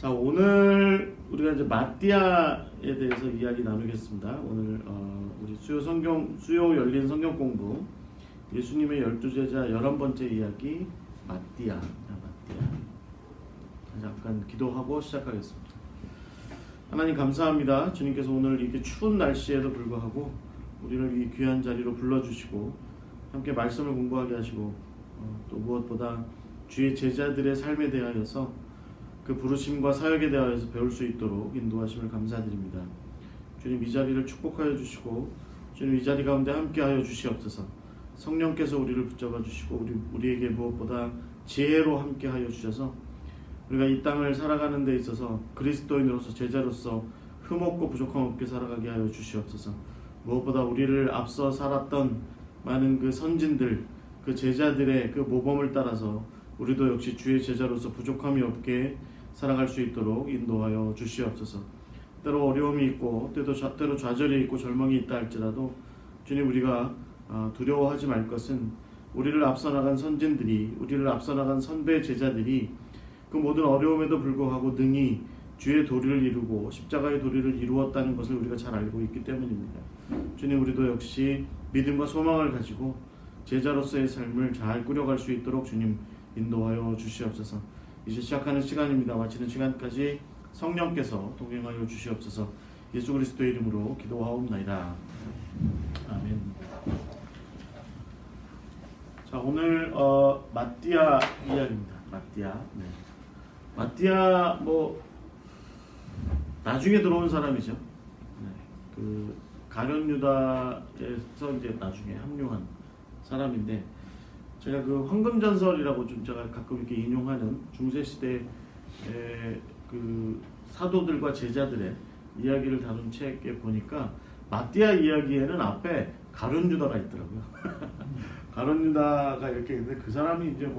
자, 오늘 우리가 이제 마띠아에 대해서 이야기 나누겠습니다. 오늘 우리 수요 열린 성경 공부 예수님의 12제자 11번째 이야기 마띠아. 잠깐 기도하고 시작하겠습니다. 하나님 감사합니다. 주님께서 오늘 이렇게 추운 날씨에도 불구하고 우리를 이 귀한 자리로 불러주시고 함께 말씀을 공부하게 하시고 또 무엇보다 주의 제자들의 삶에 대하여서 그 부르심과 사역에 대하여서 배울 수 있도록 인도하심을 감사드립니다. 주님 이 자리를 축복하여 주시고 주님 이 자리 가운데 함께하여 주시옵소서. 성령께서 우리를 붙잡아 주시고 우리에게 무엇보다 지혜로 함께하여 주셔서 우리가 이 땅을 살아가는 데 있어서 그리스도인으로서 제자로서 흠없고 부족함 없게 살아가게 하여 주시옵소서. 무엇보다 우리를 앞서 살았던 많은 그 선진들, 그 제자들의 그 모범을 따라서 우리도 역시 주의 제자로서 부족함이 없게 살아갈 수 있도록 인도하여 주시옵소서. 때로 어려움이 있고 때로 좌절이 있고 절망이 있다 할지라도 주님 우리가 두려워하지 말 것은 우리를 앞서 나간 선진들이, 우리를 앞서 나간 선배 제자들이 그 모든 어려움에도 불구하고 능히 주의 도리를 이루고 십자가의 도리를 이루었다는 것을 우리가 잘 알고 있기 때문입니다. 주님 우리도 역시 믿음과 소망을 가지고 제자로서의 삶을 잘 꾸려갈 수 있도록 주님 인도하여 주시옵소서. 이제 시작하는 시간입니다. 마치는 시간까지 성령께서 동행하여 주시옵소서. 예수 그리스도의 이름으로 기도하옵나이다. 아멘. 자, 오늘 마띠아 이야기입니다. 마띠아. 네. 마띠아 나중에 들어온 사람이죠. 네. 그 가룟 유다에서 이제 나중에 합류한 사람인데, 제가 그 황금전설이라고 좀 제가 가끔 이렇게 인용하는 중세시대의 그 사도들과 제자들의 이야기를 다룬 책에 보니까 마띠아 이야기에는 앞에 가룟 유다가 있더라고요. 가룟 유다가 이렇게 있는데 그 사람이 이제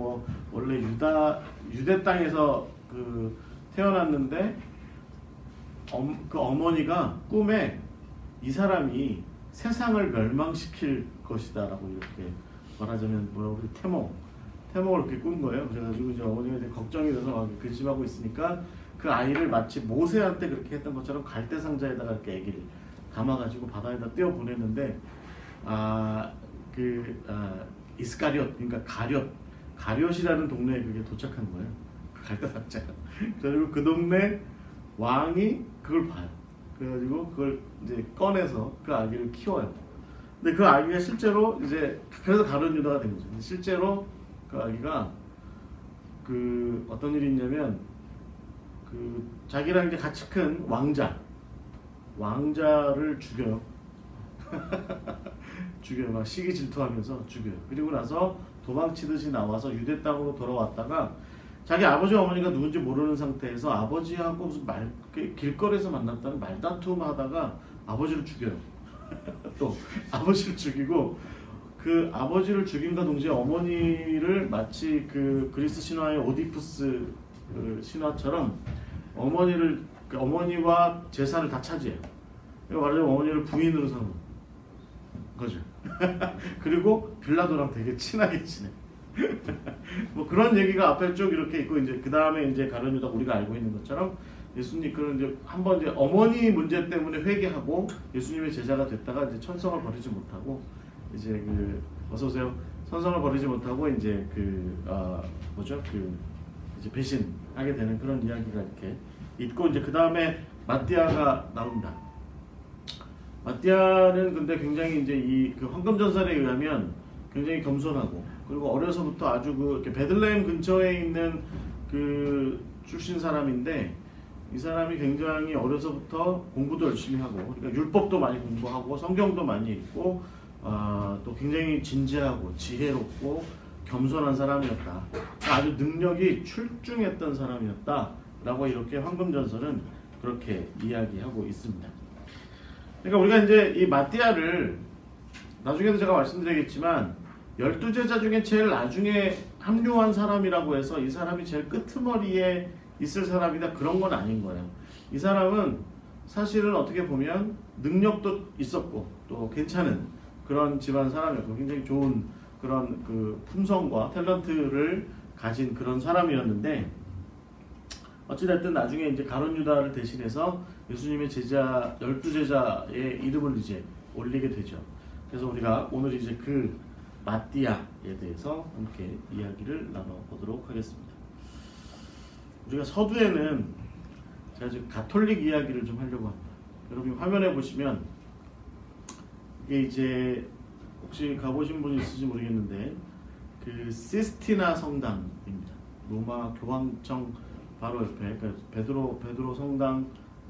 원래 유대 땅에서 그 태어났는데 그 어머니가 꿈에 이 사람이 세상을 멸망시킬 것이다라고 이렇게 말하자면 우리 태몽을 이렇게 꾼 거예요. 그래가지고 이제 어머니가 이제 걱정이 돼서 막 근심하고 있으니까 그 아이를 마치 모세한테 그렇게 했던 것처럼 갈대 상자에다가 이렇게 아기를 담아가지고 바다에다 띄워 보냈는데 이스카리옷, 그러니까 가룟이라는 동네에 그게 도착한 거예요. 그 갈대 상자가. 그래가지고 그 동네 왕이 그걸 봐요. 그래가지고 그걸 이제 꺼내서 그 아기를 키워요. 근데 그 아기가 실제로 이제 그래서 가룟 유다가 된 거죠. 실제로 그 아기가 그 어떤 일이 있냐면 그 자기랑 이제 같이 큰 왕자를 죽여요. 죽여요. 막 시기 질투하면서 죽여요. 그리고 나서 도망치듯이 나와서 유대 땅으로 돌아왔다가 자기 아버지 어머니가 누군지 모르는 상태에서 아버지하고 무슨 길거리에서 만났다는 말다툼 하다가 아버지를 죽여요. 또 아버지를 죽이고 그 아버지를 죽임과 동시에 어머니를 마치 그 그리스 신화의 오디푸스 그 신화처럼 어머니와 재산을 다 차지해요. 말하자면 어머니를 부인으로 삼는 거죠. 그리고 빌라도랑 되게 친하게 지내. 그런 얘기가 앞에 쭉 이렇게 있고 이제 그 다음에 이제 가룟 유다 우리가 알고 있는 것처럼 예수님 그런 이제 한번 이제 어머니 문제 때문에 회개하고 예수님의 제자가 됐다가 이제 천성을 버리지 못하고 이제 어서 오세요. 천성을 버리지 못하고 이제 이제 배신하게 되는 그런 이야기가 이렇게 있고 이제 그 다음에 마띠아가 나온다. 마띠아는 근데 굉장히 이제 그 황금전설에 의하면 굉장히 겸손하고 그리고 어려서부터 아주 이렇게 베들레헴 근처에 있는 그 출신 사람인데 이 사람이 굉장히 어려서부터 공부도 열심히 하고 그러니까 율법도 많이 공부하고 성경도 많이 읽고 또 굉장히 진지하고 지혜롭고 겸손한 사람이었다. 아주 능력이 출중했던 사람이었다라고 이렇게 황금전설은 그렇게 이야기하고 있습니다. 그러니까 우리가 이제 이 마띠아를 나중에도 제가 말씀드리겠지만 12제자 중에 제일 나중에 합류한 사람이라고 해서 이 사람이 제일 끄트머리에 있을 사람이다 그런 건 아닌 거예요. 이 사람은 사실은 어떻게 보면 능력도 있었고 또 괜찮은 그런 집안 사람이었고 굉장히 좋은 그런 그 품성과 탤런트를 가진 그런 사람이었는데 어찌됐든 나중에 이제 가룟 유다를 대신해서 예수님의 제자 12제자의 이름을 이제 올리게 되죠. 그래서 우리가 오늘 이제 그 마띠아에 대해서 함께 이야기를 나눠보도록 하겠습니다. 우리가 서두에는 제가 지금 가톨릭 이야기를 좀 하려고 합니다. 여러분 화면에 보시면 이게 이제 혹시 가보신 분이 있을지 모르겠는데 그 시스티나 성당입니다. 로마 교황청 바로 옆에, 그러니까 베드로 성당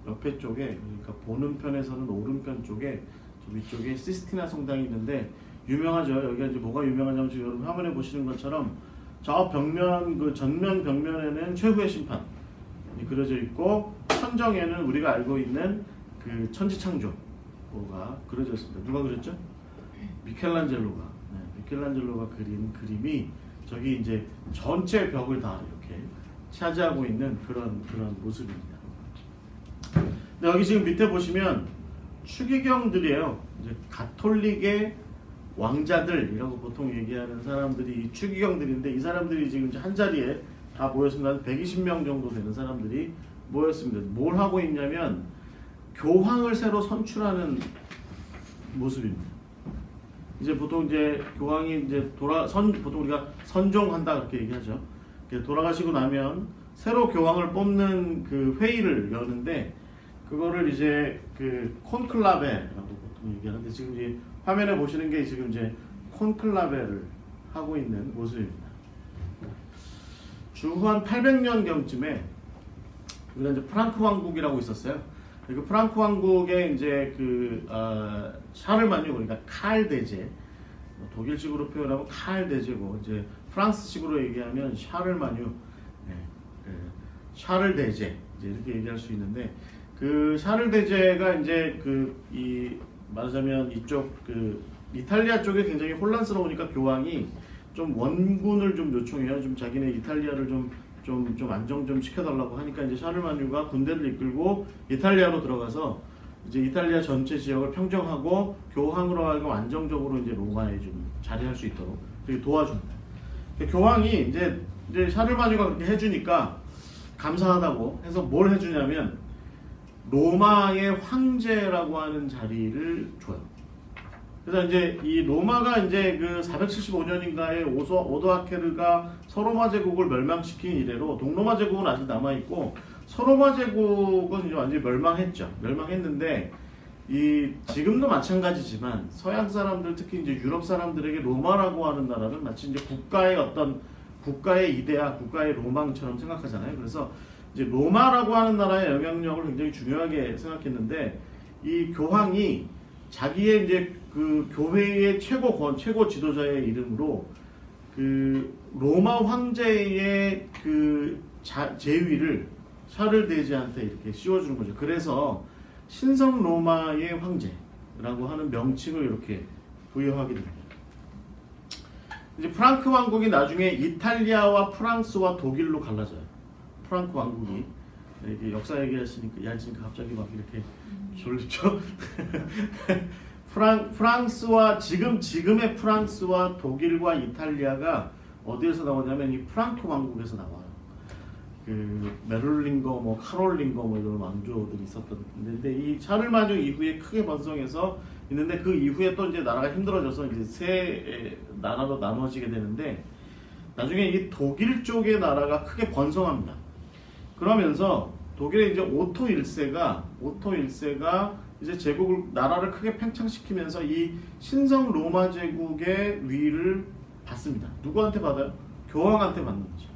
옆에 쪽에, 그러니까 보는 편에서는 오른편 쪽에 위쪽에 시스티나 성당이 있는데 유명하죠. 여기가 이제 뭐가 유명하냐면 지금 여러분 화면에 보시는 것처럼 저 벽면, 그 전면 벽면에는 최후의 심판이 그려져 있고 천정에는 우리가 알고 있는 그 천지창조가 그려져 있습니다. 누가 그렸죠? 미켈란젤로가. 네, 미켈란젤로가 그린 그림이 저기 이제 전체 벽을 다 이렇게 차지하고 있는 그런 모습입니다. 근데 여기 지금 밑에 보시면 추기경들이에요. 이제 가톨릭의 왕자들이라고 보통 얘기하는 사람들이 추기경들인데 이 사람들이 지금 이제 한 자리에 다 모였습니다. 한 120명 정도 되는 사람들이 모였습니다. 뭘 하고 있냐면 교황을 새로 선출하는 모습입니다. 이제 보통 이제 교황이 이제 보통 우리가 선종한다 그렇게 얘기하죠. 돌아가시고 나면 새로 교황을 뽑는 그 회의를 여는데 그거를 이제 그 콘클라베라고 보통 얘기하는데 지금 이제 화면에 보시는 게 지금 이제 콘클라베를 하고 있는 모습입니다. 주후 한 800년경쯤에 우리가 이제 프랑크 왕국이라고 있었어요. 그 프랑크 왕국의 이제 그 샤를마뉴, 그러니까 칼 대제, 독일식으로 표현하면 칼 대제고 이제 프랑스식으로 얘기하면 샤를마뉴, 네, 샤를 대제 이제 이렇게 얘기할 수 있는데 그 샤를 대제가 이제 말하자면 이쪽 그 이탈리아 쪽에 굉장히 혼란스러우니까 교황이 좀 원군을 좀 요청해요. 좀 자기네 이탈리아를 좀 안정 좀 시켜달라고 하니까 이제 샤를마뉴가 군대를 이끌고 이탈리아로 들어가서 이제 이탈리아 전체 지역을 평정하고 교황으로 하여금 안정적으로 이제 로마에 좀 자리할 수 있도록 그렇게 도와줍니다. 교황이 이제 샤를마뉴가 그렇게 해주니까 감사하다고 해서 뭘 해주냐면 로마의 황제라고 하는 자리를 줘요. 그래서 이제 이 로마가 이제 그 475년인가에 오도아케르가 서로마 제국을 멸망시킨 이래로 동로마 제국은 아직 남아있고 서로마 제국은 이제 완전히 멸망했죠. 멸망했는데 지금도 마찬가지지만 서양 사람들 특히 이제 유럽 사람들에게 로마라고 하는 나라는 마치 이제 국가의 이데아, 국가의 로망처럼 생각하잖아요. 그래서 이제 로마라고 하는 나라의 영향력을 굉장히 중요하게 생각했는데 이 교황이 자기의 이제 그 교회의 최고 지도자의 이름으로 그 로마 황제의 그 제위를 샤를 대제한테 이렇게 씌워주는 거죠. 그래서 신성 로마의 황제라고 하는 명칭을 이렇게 부여하게 됩니다. 이제 프랑크 왕국이 나중에 이탈리아와 프랑스와 독일로 갈라져요. 프랑크 왕국이 이렇게 역사 얘기하시니까 지금 갑자기 막 이렇게 졸리죠. 프랑스와 지금의 프랑스와 독일과 이탈리아가 어디에서 나오냐면 이 프랑크 왕국에서 나와요. 그 메를링거, 카롤링거 이런 왕조들이 있었던데 이 샤를마뉴 이후에 크게 번성해서 있는데 그 이후에 또 이제 나라가 힘들어져서 이제 세 나라로 나눠지게 되는데 나중에 이 독일 쪽의 나라가 크게 번성합니다. 그러면서 독일의 이제 오토 1세가 이제 나라를 크게 팽창시키면서 이 신성 로마 제국의 위를 받습니다. 누구한테 받아요? 교황한테 받는 거죠.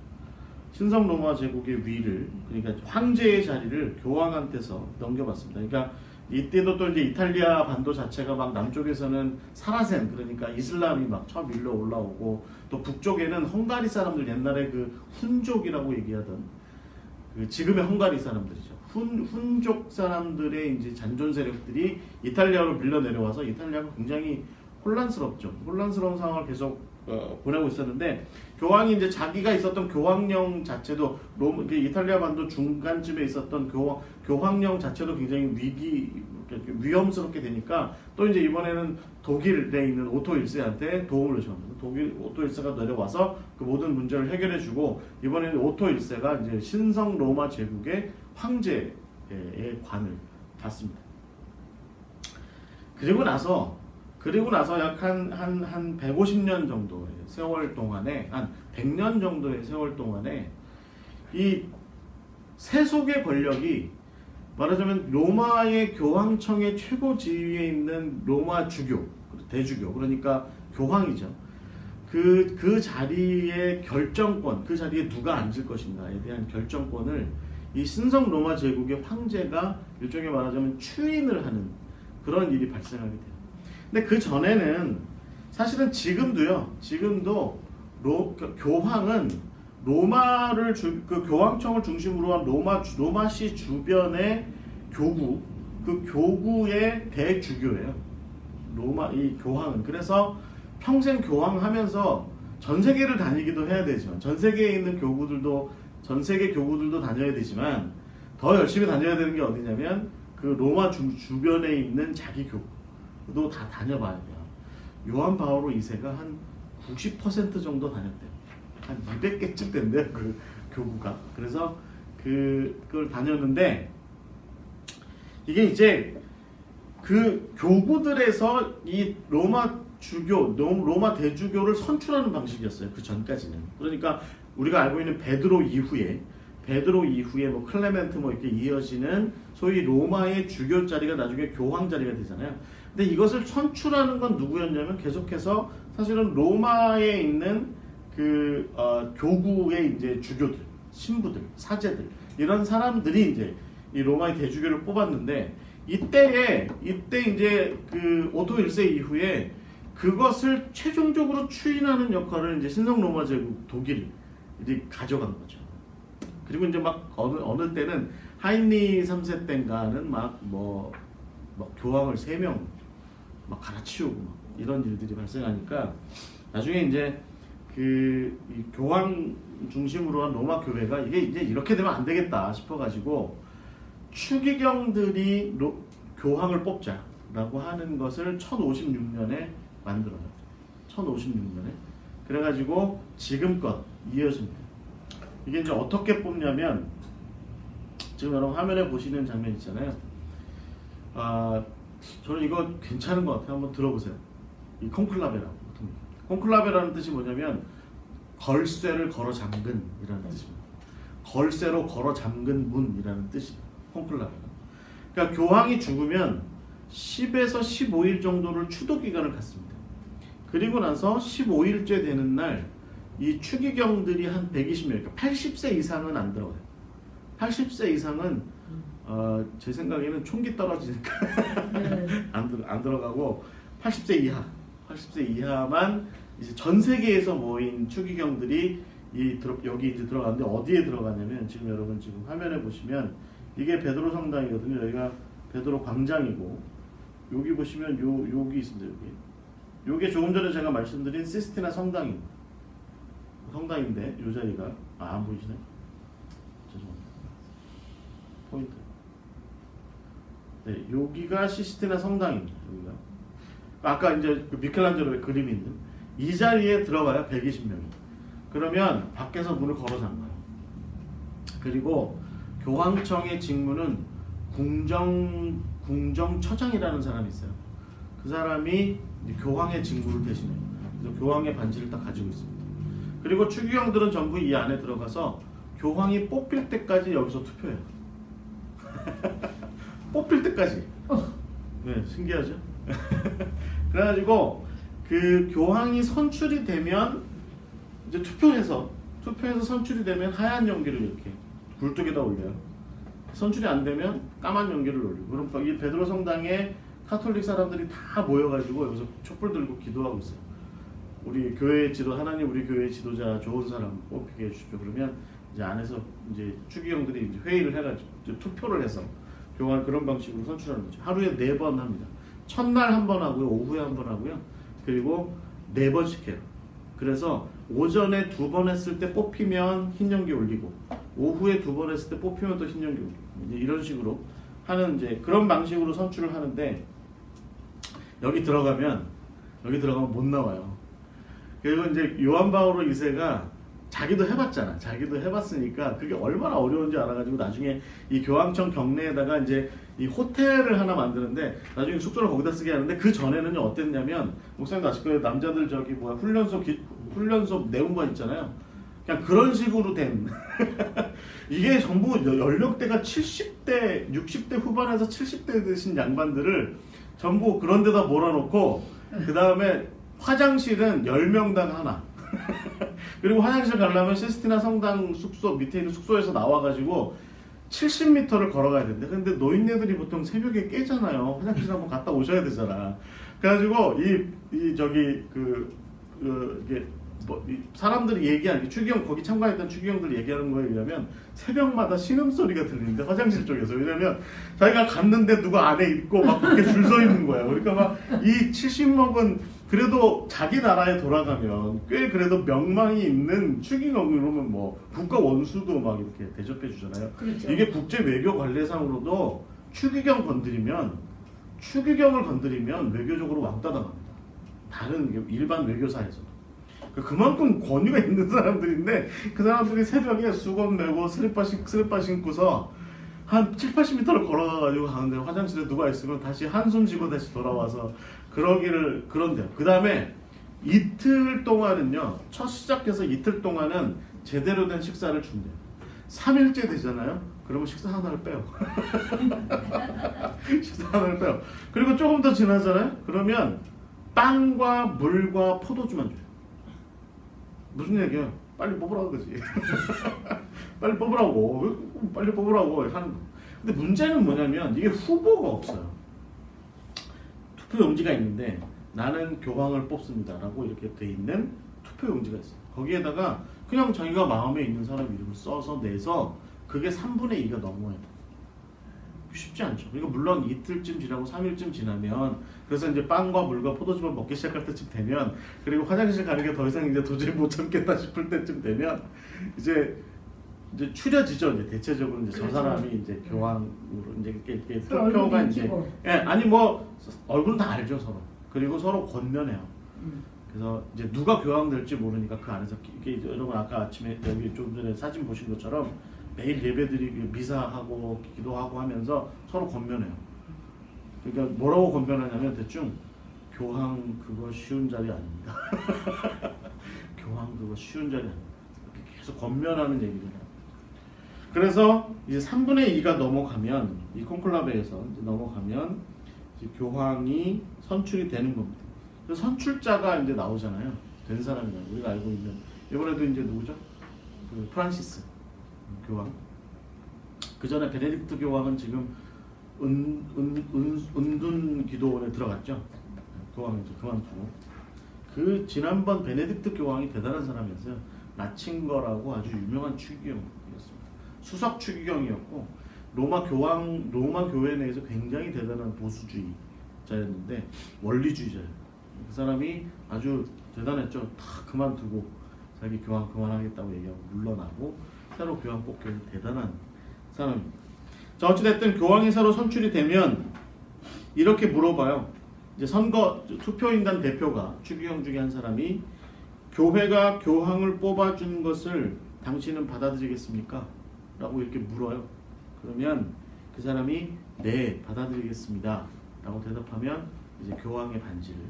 신성 로마 제국의 위를, 그러니까 황제의 자리를 교황한테서 넘겨받습니다. 그러니까 이때도 또 이제 이탈리아 반도 자체가 막 남쪽에서는 사라센, 그러니까 이슬람이 막 처음 밀려 올라오고 또 북쪽에는 헝가리 사람들, 옛날에 그 훈족이라고 얘기하던 그 지금의 헝가리 사람들이죠. 훈족 사람들의 이제 잔존 세력들이 이탈리아로 밀려 내려와서 이탈리아가 굉장히 혼란스럽죠. 혼란스러운 상황을 계속 보내고 있었는데 교황이 이제 자기가 있었던 교황령 자체도 이탈리아 반도 중간쯤에 있었던 교황령 자체도 굉장히 위험스럽게 되니까 또 이제 이번에는 독일에 있는 오토 1세한테 도움을 요청합니다. 독일 오토 1세가 내려와서 그 모든 문제를 해결해주고 이번에는 오토 1세가 이제 신성 로마 제국의 황제의 관을 받습니다. 그리고 나서 약 한 150년 정도의 세월 동안에 한 100년 정도의 세월 동안에 이 세속의 권력이 말하자면 로마의 교황청의 최고 지위에 있는 로마 주교, 대주교, 그러니까 교황이죠. 그 자리의 결정권, 그 자리에 누가 앉을 것인가에 대한 결정권을 이 신성 로마 제국의 황제가 일종의 말하자면 추인을 하는 그런 일이 발생하게 돼요. 근데 그 전에는 사실은 지금도 교황은 로마를 그 교황청을 중심으로 한 로마시 주변의 교구, 그 교구의 대주교예요. 이 교황은. 그래서 평생 교황하면서 전 세계를 다니기도 해야 되지만, 전 세계에 있는 전 세계 교구들도 다녀야 되지만, 더 열심히 다녀야 되는 게 어디냐면 그 로마 주변에 있는 자기 교구도 다 다녀봐야 돼요. 요한 바오로 2세가 한 90% 정도 다녔대요. 한 200개쯤 된대요, 그 교구가. 그래서 그걸 다녔는데, 이게 이제 그 교구들에서 이 로마 대주교를 선출하는 방식이었어요. 그 전까지는. 그러니까 우리가 알고 있는 베드로 이후에 뭐 클레멘트 뭐 이렇게 이어지는 소위 로마의 주교 자리가 나중에 교황 자리가 되잖아요. 근데 이것을 선출하는 건 누구였냐면 계속해서 사실은 로마에 있는 교구의 이제 주교들, 신부들, 사제들 이런 사람들이 이제 이 로마의 대주교를 뽑았는데 이때 이제 그 오토 1세 이후에 그것을 최종적으로 추인하는 역할을 이제 신성 로마 제국 독일이 이제 가져간 거죠. 그리고 이제 막 어느 때는 하인리 3세 때인가는 막 교황을 3명 막 갈아치우고 막 이런 일들이 발생하니까 나중에 이제 이 교황 중심으로 한 로마 교회가 이게 이제 이렇게 되면 안 되겠다 싶어가지고 추기경들이 교황을 뽑자라고 하는 것을 1056년에 만들어요. 1056년에. 그래가지고 지금껏 이어집니다. 이게 이제 어떻게 뽑냐면 지금 여러분 화면에 보시는 장면 있잖아요. 저는 이거 괜찮은 것 같아요. 한번 들어보세요. 이 콘클라베라고. 콘클라베라는 뜻이 뭐냐면 걸쇠를 걸어 잠근이라는 뜻입니다. 걸쇠로 걸어 잠근 문이라는 뜻이에요. 콘클라베라. 그러니까 교황이 죽으면 10에서 15일 정도를 추도 기간을 갖습니다. 그리고 나서 15일째 되는 날 이 추기경들이 한 120명, 그러니까 80세 이상은 안 들어가요. 80세 이상은 제 생각에는 총기 떨어지니까 안 들어가고 80세 이하만 이제 전 세계에서 모인 추기경들이 여기 이제 들어가는데 어디에 들어가냐면 지금 여러분 지금 화면에 보시면 이게 베드로 성당이거든요. 여기가 베드로 광장이고 여기 보시면 여기 있습니다. 요게 조금 전에 제가 말씀드린 시스티나 성당입니다. 성당인데 요 자리가 안 보이시네? 죄송합니다. 포인트. 네, 여기가 시스티나 성당입니다. 여기가. 아까 이제 그 미켈란젤로의 그림이 있는 이 자리에 들어가야 120명이. 그러면 밖에서 문을 걸어 잠가요. 그리고 교황청의 직무는 궁정처장이라는 사람이 있어요. 그 사람이 교황의 직무를 대신해요. 그래서 교황의 반지를 딱 가지고 있습니다. 그리고 추기경들은 전부 이 안에 들어가서 교황이 뽑힐 때까지 여기서 투표해요. 뽑힐 때까지. 네, 신기하죠? 그래가지고 그 교황이 선출이 되면 이제 투표해서 선출이 되면 하얀 연기를 이렇게 굴뚝에다 올려요. 선출이 안 되면 까만 연기를 올리고. 그럼 이 베드로 성당에 카톨릭 사람들이 다 모여가지고 여기서 촛불 들고 기도하고 있어요. 우리 교회의 하나님 우리 교회의 지도자 좋은 사람 뽑히게 해주십시오. 그러면 이제 안에서 이제 추기경들이 이제 회의를 해가지고 이제 투표를 해서 교황을 그런 방식으로 선출하는 거죠. 하루에 4번 합니다. 첫날 1번 하고요, 오후에 1번 하고요, 그리고 4번씩 해요. 그래서 오전에 2번 했을 때 뽑히면 흰 연기 올리고, 오후에 2번 했을 때 뽑히면 또 흰 연기 올리고, 이제 이런 식으로 하는 이제 그런 방식으로 선출을 하는데 여기 들어가면 못 나와요. 그리고 이제 요한 바오로 2세가 자기도 해봤잖아. 자기도 해봤으니까 그게 얼마나 어려운지 알아가지고 나중에 이 교황청 경내에다가 이제 이 호텔을 하나 만드는데 나중에 숙소를 거기다 쓰게 하는데 그 전에는요 어땠냐면 목사님도 아실 거예요. 남자들 저기 뭐야 훈련소 내원관 있잖아요. 그냥 그런 식으로 된 이게 전부 연령대가 70대, 60대 후반에서 70대 되신 양반들을 전부 그런 데다 몰아놓고 그 다음에 화장실은 10명당 하나 그리고 화장실 가려면 시스티나 성당 숙소 밑에 있는 숙소에서 나와가지고 70m를 걸어가야 된대. 근데 노인네들이 보통 새벽에 깨잖아요. 화장실 한번 갔다 오셔야 되잖아. 그래가지고 이게 사람들이 얘기하는 추기경 거기 참가했던 추기경들이 얘기하는 거에 의하면 새벽마다 신음소리가 들리는데 화장실 쪽에서 왜냐면 자기가 갔는데 누가 안에 있고 막 그렇게 줄 서 있는 거야. 그러니까 막 이 70먹은 그래도 자기 나라에 돌아가면 꽤 그래도 명망이 있는 추기경 그러면 뭐 국가 원수도 막 이렇게 대접해 주잖아요. 그렇죠. 이게 국제 외교 관례상으로도 추기경을 건드리면 외교적으로 왕따 당합니다. 다른 일반 외교사에서도. 그만큼 권위가 있는 사람들인데 그 사람들이 새벽에 수건 메고 슬리퍼 신고서 한 7, 80m를 걸어가가지고 가는데 화장실에 누가 있으면 다시 한숨 쉬고 다시 돌아와서 그런데요. 그 다음에 이틀 동안은요. 첫 시작해서 이틀 동안은 제대로 된 식사를 준대요. 3일째 되잖아요. 그러면 식사 하나를 빼요. 식사 하나를 빼요. 그리고 조금 더 지나잖아요. 그러면 빵과 물과 포도주만 줘요. 무슨 얘기야? 빨리 뽑으라고 그러지. 빨리 뽑으라고 하는 거. 근데 문제는 뭐냐면 이게 후보가 없어요. 투표용지가 있는데 나는 교황을 뽑습니다라고 이렇게 돼 있는 투표용지가 있어요. 거기에다가 그냥 자기가 마음에 있는 사람 이름을 써서 내서 그게 3분의 2가 넘어야 돼. 쉽지 않죠. 그러니까 물론 이틀쯤 지나고 3일쯤 지나면 그래서 이제 빵과 물과 포도주만 먹기 시작할 때쯤 되면 그리고 화장실 가는 게 더 이상 이제 도저히 못 참겠다 싶을 때쯤 되면 이제 추려지죠. 이제 대체적으로 이제 그렇죠. 저 사람이 이제 교황으로 이제 이렇게 투표가 이제 아니 뭐 얼굴은 다 알죠 서로. 그리고 서로 권면해요. 그래서 이제 누가 교황 될지 모르니까 그 안에서 이게 여러분 아까 아침에 여기 좀 전에 사진 보신 것처럼 매일 예배드리고 미사하고 기도하고 하면서 서로 권면해요. 그러니까 뭐라고 권면하냐면 대충 교황 그거 쉬운 자리 아닙니다. 교황 그거 쉬운 자리 아닙니다. 이렇게 계속 권면하는 얘기를 해요. 그래서 이제 3분의 2가 넘어가면 이 콘클라베에서 이제 넘어가면 이제 교황이 선출이 되는 겁니다. 그래서 선출자가 이제 나오잖아요. 된 사람이잖아요. 우리가 알고 있는 이번에도 이제 누구죠? 그 프란시스 교황. 그 전에 베네딕트 교황은 지금 은둔 기도원에 들어갔죠. 교황이 이제 그만두고. 그 지난번 베네딕트 교황이 대단한 사람이었어요. 라칭거라고 아주 유명한 추기경이었습니다. 수석 추기경이었고 로마 교회 내에서 굉장히 대단한 보수주의자였는데 원리주의자예요. 그 사람이 아주 대단했죠. 다 그만두고 자기 교황 그만하겠다고 얘기하고 물러나고 새로 교황 뽑기 대단한 사람입니다. 자, 어찌됐든 교황이 새로 선출이 되면 이렇게 물어봐요. 이제 선거 투표인단 대표가 추기경 중에 한 사람이 교회가 교황을 뽑아준 것을 당신은 받아들이겠습니까? 라고 이렇게 물어요. 그러면 그 사람이 네 받아들이겠습니다 라고 대답하면 이제 교황의 반지를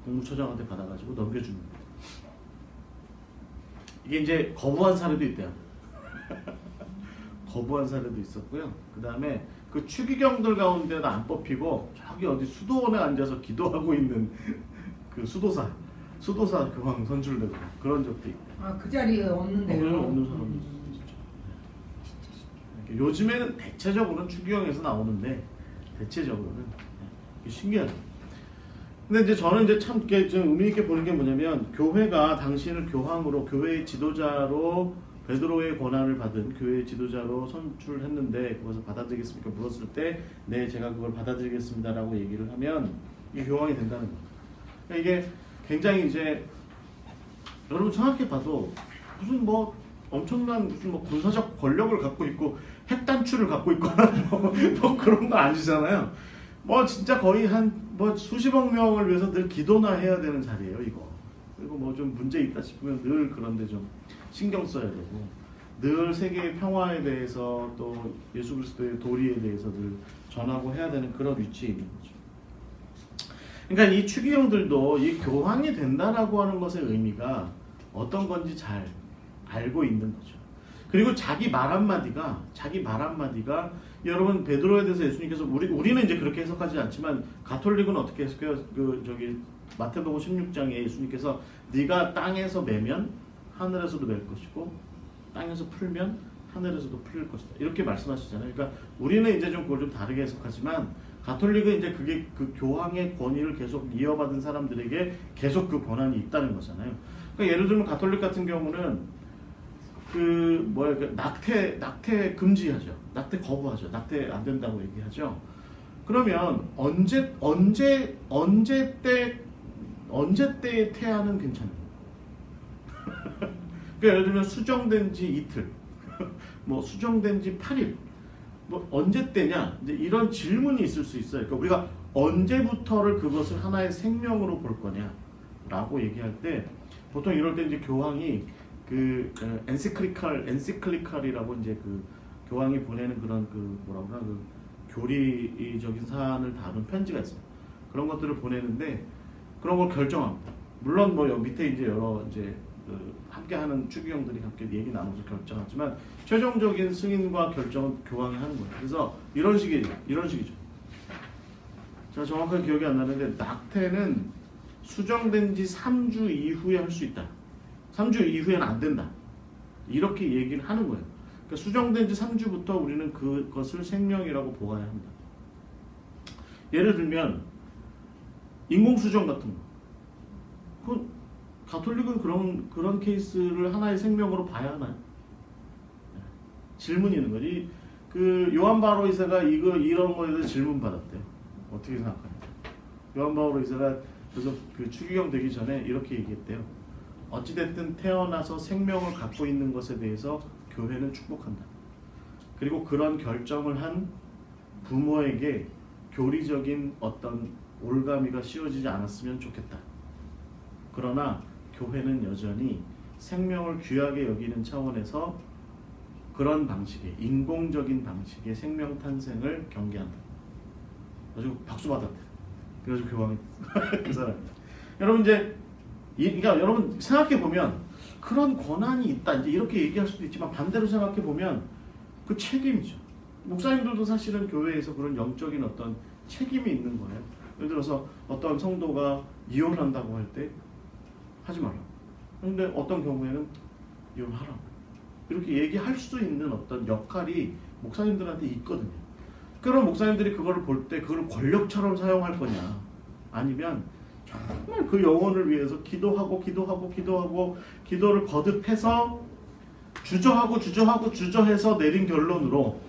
공무처장한테 받아가지고 넘겨주는 거예요. 이게 이제 거부한 사례도 있대요. 거부한 사례도 있었고요. 그 다음에 그 추기경들 가운데도 안 뽑히고 저기 어디 수도원에 앉아서 기도하고 있는 그 수도사 교황 선출되고 그런 적도 있고. 아, 그 자리에 없는데요. 없는 사람도 있죠. 요즘에는 대체적으로는 추기경에서 나오는데 대체적으로는 신기하죠. 근데 이제 저는 이제 참 좀 의미 있게 보는 게 뭐냐면 교회가 당신을 교황으로 교회의 지도자로 베드로의 권한을 받은 교회의 지도자로 선출했는데 그것을 받아들이겠습니까? 물었을 때 네 제가 그걸 받아들이겠습니다라고 얘기를 하면 이게 교황이 된다는 거예요. 그러니까 이게 굉장히 이제 여러분 생각해 봐도 무슨 뭐 엄청난 무슨 뭐 군사적 권력을 갖고 있고 핵단추를 갖고 있거나 뭐 그런 거 아니잖아요. 뭐 진짜 거의 한 뭐 수십억 명을 위해서 늘 기도나 해야 되는 자리예요, 이거. 그리고 뭐 좀 문제 있다 싶으면 늘 그런데 좀 신경 써야 되고, 늘 세계의 평화에 대해서 또 예수 그리스도의 도리에 대해서 늘 전하고 해야 되는 그런 위치에 있는 거죠. 그러니까 이 추기경들도 이 교황이 된다라고 하는 것의 의미가 어떤 건지 잘 알고 있는 거죠. 그리고 자기 말 한마디가 여러분 베드로에 대해서 예수님께서 우리는 이제 그렇게 해석하지 않지만 가톨릭은 어떻게 해석해요? 마태복음 16장에 예수님께서 네가 땅에서 매면 하늘에서도 맬 것이고 땅에서 풀면 하늘에서도 풀릴 것이다. 이렇게 말씀하시잖아요. 그러니까 우리는 이제 좀 그걸 좀 다르게 해석하지만 가톨릭은 이제 그게 그 교황의 권위를 계속 이어받은 사람들에게 계속 그 권한이 있다는 거잖아요. 그러니까 예를 들면 가톨릭 같은 경우는 낙태 금지하죠. 낙태 거부하죠. 낙태 안 된다고 얘기하죠. 그러면 언제 때의 태아는 괜찮아요. 그러니까 예를 들면 수정된 지 이틀, 뭐 수정된 지 8일, 뭐 언제 때냐, 이제 이런 질문이 있을 수 있어요. 그러니까 우리가 언제부터를 그것을 하나의 생명으로 볼 거냐라고 얘기할 때 보통 이럴 때 이제 교황이 엔시클리칼이라고 이제 그 교황이 보내는 그런 교리적인 사안을 다룬 편지가 있어요. 그런 것들을 보내는데 그런 걸 결정합니다. 물론 뭐 여기 밑에 이제 여러 이제 함께하는 추기경들이 함께 얘기 나눠서 결정하지만 최종적인 승인과 결정은 교황이 하는 거예요. 그래서 이런 식이죠. 제가 정확하게 기억이 안 나는데 낙태는 수정된 지 3주 이후에 할 수 있다. 3주 이후에는 안 된다. 이렇게 얘기를 하는 거예요. 그러니까 수정된 지 3주부터 우리는 그것을 생명이라고 보아야 합니다. 예를 들면 인공수정 같은 거. 가톨릭은 그런 케이스를 하나의 생명으로 봐야 하나요? 질문이 있는 거지. 요한 바오로 2세가 이런 거에 대해서 질문 받았대요. 어떻게 생각하냐? 요한 바오로 2세가 그래서 추기경 되기 전에 이렇게 얘기했대요. 어찌됐든 태어나서 생명을 갖고 있는 것에 대해서 교회는 축복한다. 그리고 그런 결정을 한 부모에게 교리적인 어떤 올가미가 씌워지지 않았으면 좋겠다. 그러나 교회는 여전히 생명을 귀하게 여기는 차원에서 그런 방식의 인공적인 방식의 생명 탄생을 경계한다. 그래가지고 박수 받았대. 그래가지고 교황이 그 사람이. 여러분 그러니까 여러분 생각해 보면 그런 권한이 있다. 이제 이렇게 얘기할 수도 있지만 반대로 생각해 보면 그 책임이죠. 목사님들도 사실은 교회에서 그런 영적인 어떤 책임이 있는 거예요. 예를 들어서 어떤 성도가 이혼한다고 할 때 하지 말라. 그런데 어떤 경우에는 이혼하라고. 이렇게 얘기할 수 있는 어떤 역할이 목사님들한테 있거든요. 그런 목사님들이 그걸 볼 때 그걸 권력처럼 사용할 거냐, 아니면 정말 그 영혼을 위해서 기도를 거듭해서 주저해서 내린 결론으로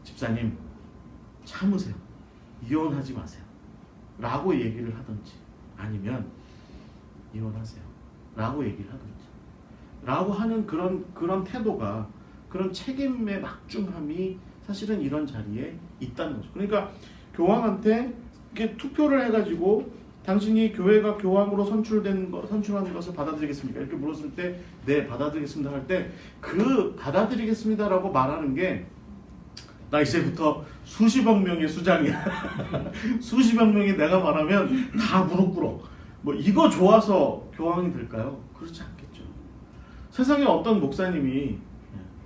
집사님 참으세요. 이혼하지 마세요. 라고 얘기를 하든지, 아니면 이혼하세요. 라고 얘기를 하든지. 라고 하는 그런 태도가, 그런 책임의 막중함이 사실은 이런 자리에 있다는 거죠. 그러니까 교황한테 이렇게 투표를 해가지고 당신이 교회가 교황으로 선출하는 것을 받아들이겠습니까? 이렇게 물었을 때 네, 받아들이겠습니다 할 때 그 받아들이겠습니다라고 말하는 게 나 이제부터 수십억 명의 수장이야. 수십억 명이 내가 말하면 다 무릎 꿇어. 뭐 이거 좋아서 교황이 될까요? 그렇지 않겠죠. 세상에 어떤 목사님이,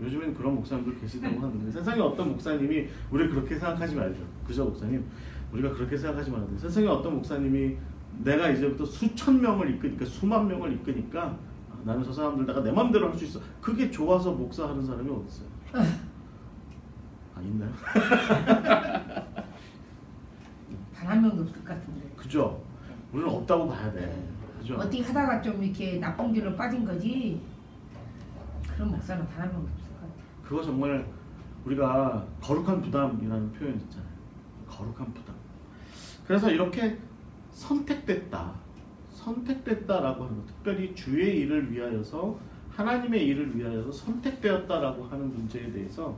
요즘엔 그런 목사님들 계시다고 하는데, 세상에 어떤 목사님이 우리 그렇게 생각하지 말죠. 그죠, 목사님? 우리가 그렇게 생각하지 말아야 돼요. 세상에 어떤 목사님이 내가 이제부터 수천 명을 이끄니까, 수만 명을 이끄니까 나는 저 사람들 내가 내 맘대로 할 수 있어. 그게 좋아서 목사하는 사람이 어디 있어요? 있나요? 단 한 명도 없을 것 같은데. 그죠? 우리는 없다고 봐야 돼. 그죠? 어떻게 하다가 좀 이렇게 나쁜 길로 빠진 거지. 그런 목사는 단 한 명도 없을 것 같아. 그거 정말 우리가 거룩한 부담이라는 표현 있잖아요. 거룩한 부담. 그래서 이렇게 선택됐다라고 하는 것, 특별히 주의 일을 위하여서 하나님의 일을 위하여서 선택되었다라고 하는 문제에 대해서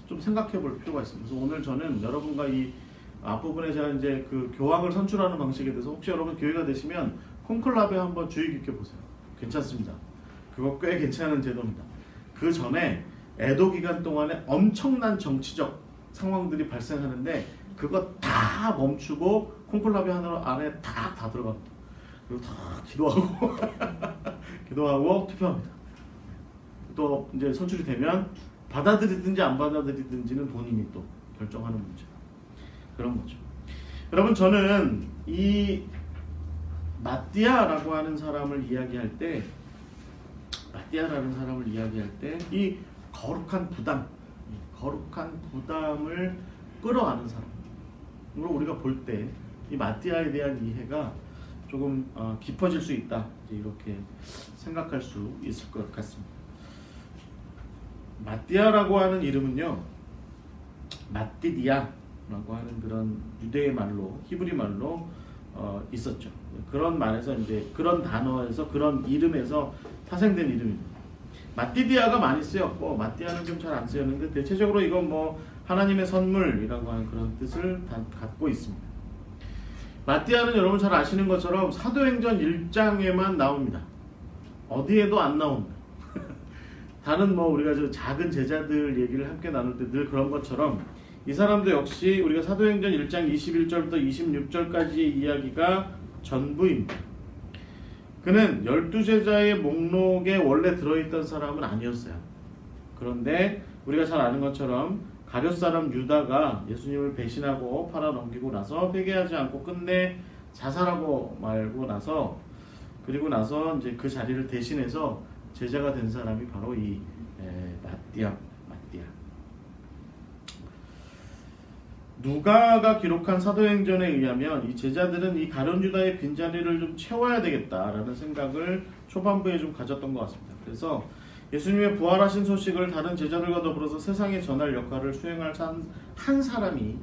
좀 생각해 볼 필요가 있습니다. 그래서 오늘 저는 여러분과 이 앞부분에 제가 이제 그 교황을 선출하는 방식에 대해서 혹시 여러분 교회가 되시면 콘클라베 한번 주의 깊게 보세요. 괜찮습니다. 그거 꽤 괜찮은 제도입니다. 그 전에 애도 기간 동안에 엄청난 정치적 상황들이 발생하는데 그거 다 멈추고 콘클라베 안에 다 들어갑니다. 그리고 다 기도하고 기도하고 투표합니다. 또 이제 선출이 되면 받아들이든지 안 받아들이든지는 본인이 또 결정하는 문제. 그런 거죠. 여러분 저는 이 마띠아라고 하는 사람을 이야기할 때 이 거룩한 부담을 끌어안는 사람. 물론 우리가 볼 때 이 마띠아에 대한 이해가 조금 깊어질 수 있다. 이렇게 생각할 수 있을 것 같습니다. 마띠아라고 하는 이름은요, 마띠디아라고 하는 그런 유대의 말로, 히브리 말로 있었죠. 그런 말에서 이제 그런 단어에서 그런 이름에서 파생된 이름입니다. 마띠디아가 많이 쓰였고 마띠아는 좀 잘 안 쓰였는데 대체적으로 이건 뭐 하나님의 선물이라고 하는 그런 뜻을 갖고 있습니다. 마띠아는 여러분 잘 아시는 것처럼 사도행전 1장에만 나옵니다. 어디에도 안 나옵니다. 다른 뭐 우리가 저 작은 제자들 얘기를 함께 나눌 때 늘 그런 것처럼 이 사람도 역시 우리가 사도행전 1장 21절부터 26절까지의 이야기가 전부입니다. 그는 12제자의 목록에 원래 들어있던 사람은 아니었어요. 그런데 우리가 잘 아는 것처럼 가룟 사람 유다가 예수님을 배신하고 팔아넘기고 나서 회개하지 않고 끝내 자살하고 말고 나서 그리고 나서 이제 그 자리를 대신해서 제자가 된 사람이 바로 이 마띠아. 누가가 기록한 사도행전에 의하면 이 제자들은 이 가룟 유다의 빈자리를 좀 채워야 되겠다라는 생각을 초반부에 좀 가졌던 것 같습니다. 그래서 예수님의 부활하신 소식을 다른 제자들과 더불어서 세상에 전할 역할을 수행할 한 사람이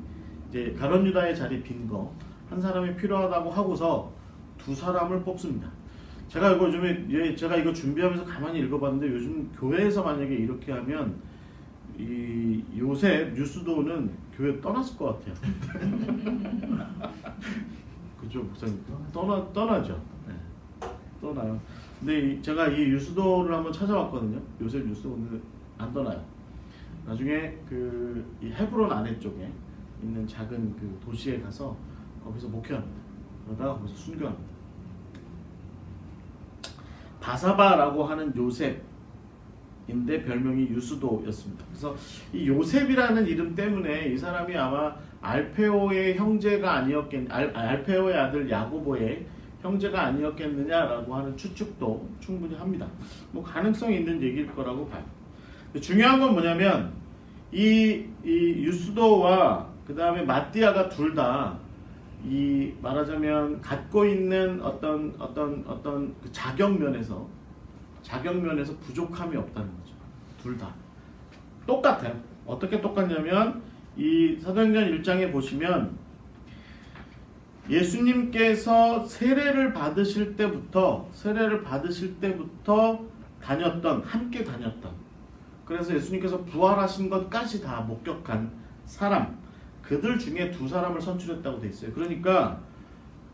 이제 가룟 유다의 자리 빈 거 한 사람이 필요하다고 하고서 두 사람을 뽑습니다. 제가 이거 요즘에 제가 이거 준비하면서 가만히 읽어봤는데 요즘 교회에서 만약에 이렇게 하면 이 요셉 유스도는 교회 떠났을 것 같아요. 그죠, 목사님? 떠나죠. 네. 떠나요. 근데 제가 이 유스도를 한번 찾아봤거든요. 요셉 유스도는 안 떠나요. 나중에 이 헤브론 아래 쪽에 있는 작은 그 도시에 가서 거기서 목회합니다. 그러다가 거기서 순교합니다. 바사바라고 하는 요셉인데 별명이 유스도였습니다. 그래서 이 요셉이라는 이름 때문에 이 사람이 아마 알페오의 형제가 알페오의 아들 야고보의 형제가 아니었겠느냐라고 하는 추측도 충분히 합니다. 뭐 가능성이 있는 얘기일 거라고 봐요. 중요한 건 뭐냐면 이 유스도와 그 다음에 마띠아가 둘 다 이 말하자면 갖고 있는 어떤 그 자격 면에서 부족함이 없다는 거죠. 둘 다 똑같아요. 어떻게 똑같냐면 이 사도행전 1장에 보시면 예수님께서 세례를 받으실 때부터 함께 다녔던 그래서 예수님께서 부활하신 것까지 다 목격한 사람 그들 중에 두 사람을 선출했다고 돼 있어요. 그러니까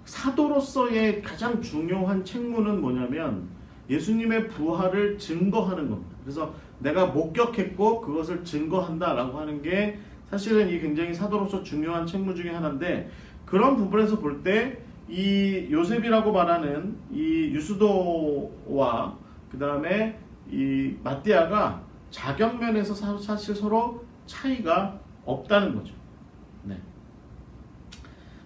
사도로서의 가장 중요한 책무는 뭐냐면 예수님의 부활을 증거하는 겁니다. 그래서 내가 목격했고 그것을 증거한다라고 하는 게 사실은 이 굉장히 사도로서 중요한 책무 중에 하나인데 그런 부분에서 볼 때 이 요셉이라고 말하는 이 유스도와 그 다음에 이 마띠아가 자격면에서 사실 서로 차이가 없다는 거죠. 네.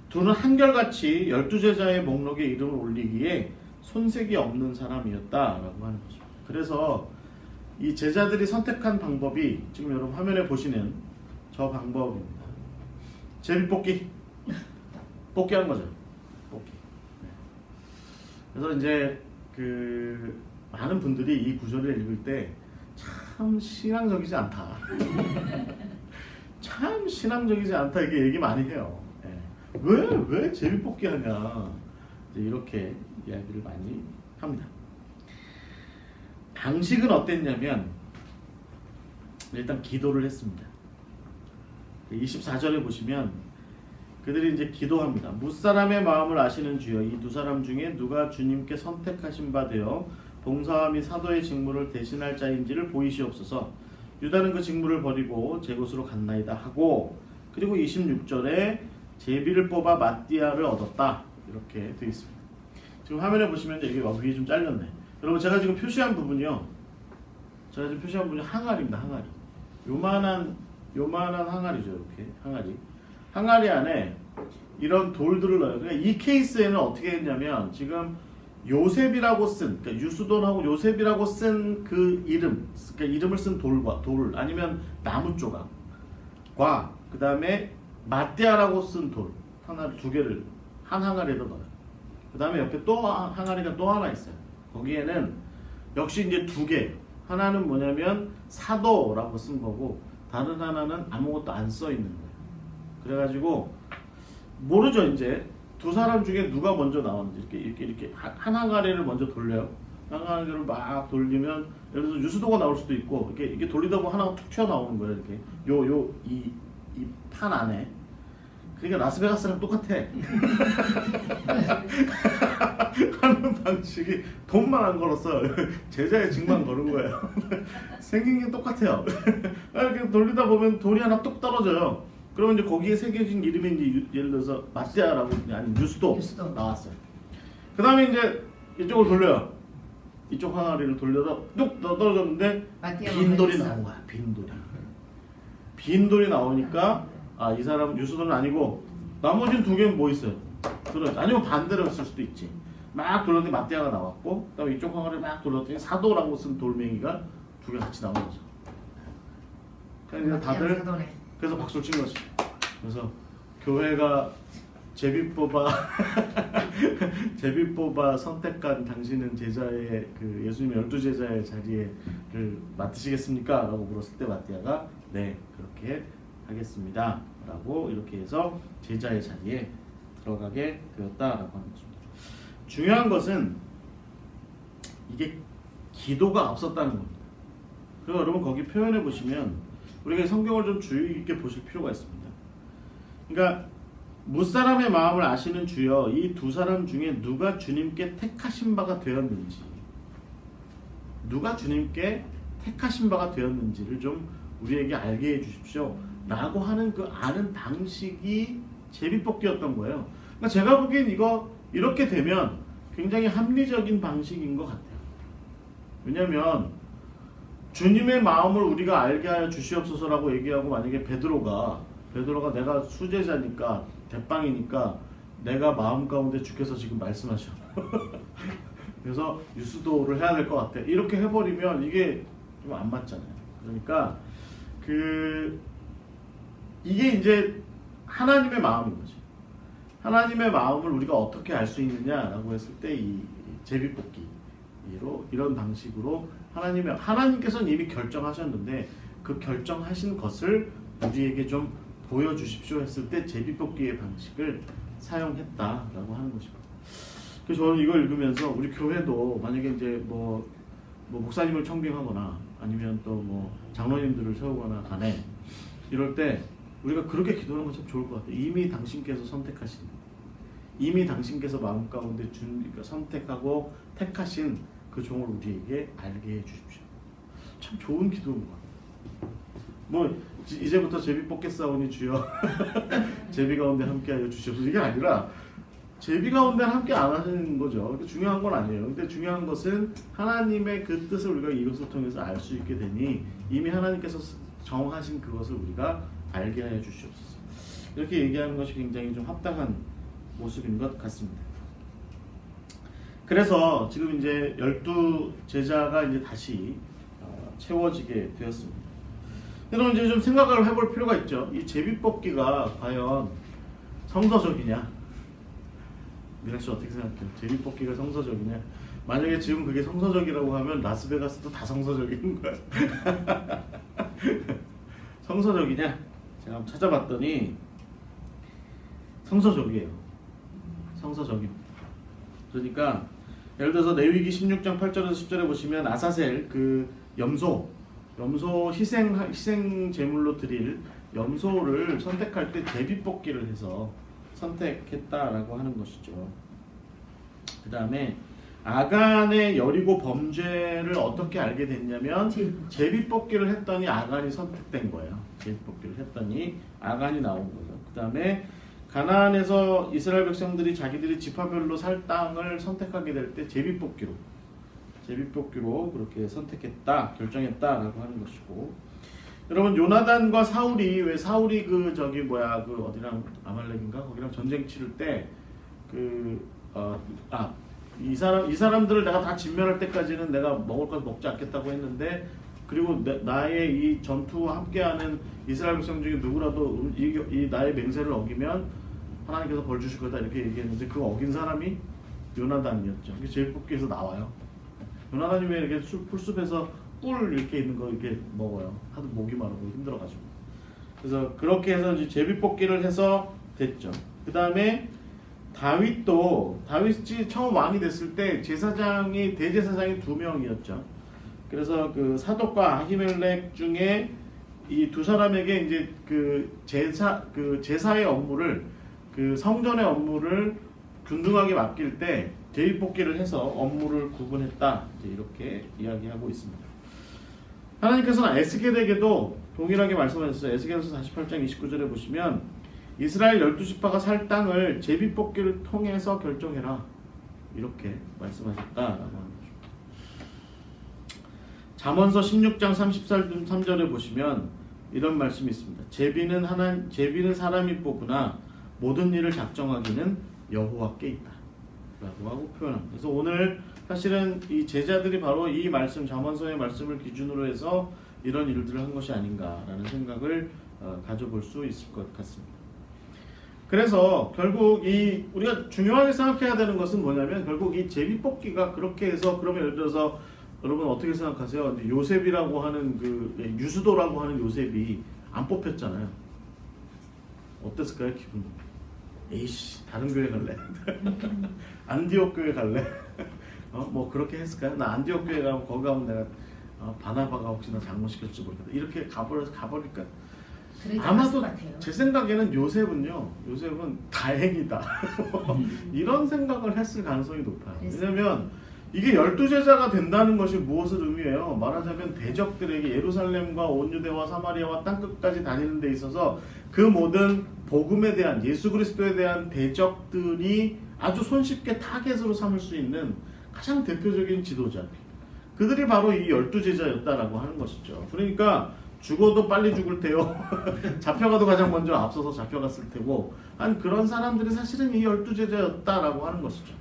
둘은 한결같이 12제자의 목록에 이름을 올리기에 손색이 없는 사람이었다라고 하는 거죠. 그래서 이 제자들이 선택한 방법이 지금 여러분 화면에 보시는 저 방법입니다. 제비뽑기. 뽑기하는 거죠. 뽑기. 네. 그래서 이제 많은 분들이 이 구절을 읽을 때 참 신앙적이지 않다. 참 신앙적이지 않다 이렇게 얘기 많이 해요. 네. 왜 제비뽑기 하냐 이렇게 이야기를 많이 합니다. 방식은 어땠냐면 일단 기도를 했습니다. 24절에 보시면 그들이 이제 기도합니다. 무사람의 마음을 아시는 주여, 이 두 사람 중에 누가 주님께 선택하신 바 되어 봉사와 및 사도의 직무를 대신할 자인지를 보이시옵소서. 유다는 그 직무를 버리고 제 곳으로 갔나이다 하고, 그리고 26절에 제비를 뽑아 마띠아를 얻었다 이렇게 되어 있습니다. 지금 화면에 보시면 이게 위에 좀 잘렸네. 여러분, 제가 지금 표시한 부분이요, 제가 지금 표시한 부분이 항아리입니다. 항아리. 요만한 항아리죠. 이렇게 항아리 안에 이런 돌들을 넣어요. 그러니까 이 케이스에는 어떻게 했냐면, 지금 요셉이라고 쓴, 그러니까 유수돈하고 요셉이라고 쓴 그 이름, 그러니까 이름을 쓴 돌 아니면 나무 조각과 그 다음에 마띠아라고 쓴 돌 두 개를 한 항아리에다 넣어요. 그 다음에 옆에 또 항아리가 또 하나 있어요. 거기에는 역시 이제 두 개, 하나는 뭐냐면 사도라고 쓴 거고, 다른 하나는 아무것도 안 써 있는 거예요. 그래가지고 모르죠. 이제 두 사람 중에 누가 먼저 나왔는지 이렇게 한 항아리를 먼저 돌려요. 항아리를 막 돌리면 예를 들어서 유수도가 나올 수도 있고, 이렇게 돌리다 보면 하나가 툭 튀어나오는 거예요. 이렇게 이 판 안에. 그러니까 라스베가스랑 똑같아. 하는 방식이 돈만 안 걸었어. 제자의 직만 걸은 거예요. 생긴 게 똑같아요. 이렇게 돌리다 보면 돌이 하나 뚝 떨어져요. 그러면 이제 거기에 새겨진 이름이 이제 예를 들어서 마띠아라고, 아니 유수도 나왔어요. 그 다음에 이제 이쪽을 돌려요. 이쪽 항아리를 돌려서 뚝 떨어졌는데 빈 돌이 나온 거야. 빈 돌이 나오니까 이 사람은 유수도는 아니고 나머지는 두 개는 뭐 있어요? 아니면 반대로 했을 수도 있지. 막 돌렸더니 마띠아가 나왔고, 그다음에 이쪽 항아리를 막 돌렸더니 사도라고 쓴 돌멩이가 두 개 같이 나온 거죠. 그러니까 다들 그래서 박수를 친 거지. 그래서 교회가 제비 뽑아 선택한 당신은 제자의 그 예수님의 12제자의 자리를 맡으시겠습니까? 라고 물었을 때 마띠아가 네, 그렇게 하겠습니다 라고 이렇게 해서 제자의 자리에 들어가게 되었다라고 하는 것입니다. 중요한 것은 이게 기도가 앞섰다는 겁니다. 그리고 여러분, 거기 표현해 보시면 우리가 성경을 좀 주의 깊게 보실 필요가 있습니다. 그러니까 무사람의 마음을 아시는 주여, 이 두 사람 중에 누가 주님께 택하신 바가 되었는지, 누가 주님께 택하신 바가 되었는지를 좀 우리에게 알게 해주십시오 라고 하는 그 아는 방식이 제비뽑기였던 거예요. 그러니까 제가 보기엔 이렇게 되면 굉장히 합리적인 방식인 것 같아요. 왜냐하면 주님의 마음을 우리가 알게 하여 주시옵소서라고 얘기하고, 만약에 베드로가 내가 수제자니까 대빵이니까 내가 마음 가운데 주께서 지금 말씀하셔. 그래서 유수도를 해야 될 것 같아. 이렇게 해버리면 이게 좀 안 맞잖아요. 그러니까 이게 이제 하나님의 마음인 거죠. 하나님의 마음을 우리가 어떻게 알 수 있느냐라고 했을 때 이 제비뽑기로 이런 방식으로 하나님께서는 이미 결정하셨는데 그 결정하신 것을 우리에게 좀 보여주십시오 했을 때 제비뽑기의 방식을 사용했다라고 하는 것입니다. 그래서 저는 이걸 읽으면서 우리 교회도 만약에 이제 뭐 목사님을 청빙하거나 아니면 또 뭐 장로님들을 세우거나 간에 이럴 때 우리가 그렇게 기도하는 건 참 좋을 것 같아요. 이미 당신께서 선택하신, 이미 당신께서 마음 가운데 선택하고 택하신 그 종을 우리에게 알게 해주십시오. 참 좋은 기도인 것 같아요. 이제부터 제비 뽑겠사오니 주여 제비 가운데 함께하여 주시옵소서, 이게 아니라 제비 가운데 함께 안 하는 거죠. 중요한 건 아니에요. 근데 중요한 것은 하나님의 그 뜻을 우리가 이것을 통해서 알 수 있게 되니 이미 하나님께서 정하신 그것을 우리가 알게 하여 주시옵소서. 이렇게 얘기하는 것이 굉장히 좀 합당한 모습인 것 같습니다. 그래서 지금 이제 12제자가 이제 다시 채워지게 되었습니다. 그럼 이제 좀 생각을 해볼 필요가 있죠. 이 제비뽑기가 과연 성서적이냐? 미락 씨 어떻게 생각해요? 제비뽑기가 성서적이냐? 만약에 지금 그게 성서적이라고 하면 라스베가스도 다 성서적인 거야. 성서적이냐? 제가 한번 찾아봤더니 성서적이에요. 성서적입니다. 그러니까 예를 들어서 레위기 16장 8절에서 10절에 보시면 아사셀 그 염소 희생 제물로 드릴 염소를 선택할 때 제비뽑기를 해서 선택했다라고 하는 것이죠. 그 다음에 아간의 여리고 범죄를 어떻게 알게 됐냐면 제비뽑기를 했더니 아간이 선택된 거예요. 제비뽑기를 했더니 아간이 나온 거죠. 그 다음에 가나안에서 이스라엘 백성들이 자기들이 지파별로 살 땅을 선택하게 될 때 제비뽑기로 그렇게 선택했다, 결정했다라고 하는 것이고, 여러분 요나단과 사울이 왜 사울이 그 어디랑 아말렉인가 거기랑 전쟁 치를 때 이 사람들을 내가 다 진멸할 때까지는 내가 먹을 것 먹지 않겠다고 했는데, 그리고 나의 이 전투와 함께하는 이스라엘 백성 중에 누구라도 이 나의 맹세를 어기면 하나님께서 벌 주실 거다 이렇게 얘기했는데, 그거 어긴 사람이 요나단이었죠. 이게 제비뽑기에서 나와요. 요나단이 왜 이렇게 풀숲에서 꿀 이렇게 있는 거 이렇게 먹어요. 하도 목이 마르고 힘들어가지고. 그래서 그렇게 해서 이제 제비뽑기를 해서 됐죠. 그 다음에 다윗이 처음 왕이 됐을 때 대제사장이 2명이었죠. 그래서 그 사독과 아히멜렉 중에 이 두 사람에게 이제 제사의 업무를, 그 성전의 업무를 균등하게 맡길 때 제비뽑기를 해서 업무를 구분했다, 이제 이렇게 이야기하고 있습니다. 하나님께서는 에스겔에게도 동일하게 말씀하셨어요. 에스겔서 48장 29절에 보시면 이스라엘 12지파가 살 땅을 제비뽑기를 통해서 결정해라, 이렇게 말씀하셨다라고 하는 거죠. 잠언서 16장 33절에 보시면 이런 말씀이 있습니다. 제비는 사람이 뽑으나 모든 일을 작정하기는 여호와께 있다 라고 하고 표현합니다. 그래서 오늘 사실은 이 제자들이 바로 이 말씀, 잠언서의 말씀을 기준으로 해서 이런 일들을 한 것이 아닌가라는 생각을 가져볼 수 있을 것 같습니다. 그래서 결국 우리가 중요하게 생각해야 되는 것은 뭐냐면, 결국 이 제비뽑기가 그렇게 해서, 그러면 예를 들어서 여러분 어떻게 생각하세요? 요셉이라고 하는 유수도라고 하는 요셉이 안 뽑혔잖아요. 어땠을까요, 기분이? 에이씨, 다른 교회 갈래? 안디옥 교회 갈래? 뭐 그렇게 했을까요? 나 안디옥 교회 가면 거기 가면 내가 바나바가 혹시나 잘못시켰지 모르겠다, 이렇게 가버릴까? 아마도 제 생각에는 요셉은 다행이다 이런 생각을 했을 가능성이 높아요. 왜냐면 이게 12제자가 된다는 것이 무엇을 의미해요? 말하자면 대적들에게 예루살렘과 온 유대와 사마리아와 땅끝까지 다니는 데 있어서 그 모든 복음에 대한, 예수 그리스도에 대한 대적들이 아주 손쉽게 타겟으로 삼을 수 있는 가장 대표적인 지도자, 그들이 바로 이 12제자였다라고 하는 것이죠. 그러니까 죽어도 빨리 죽을 테요. 잡혀가도 가장 먼저 앞서서 잡혀갔을 테고, 그런 사람들이 사실은 이 12제자였다라고 하는 것이죠.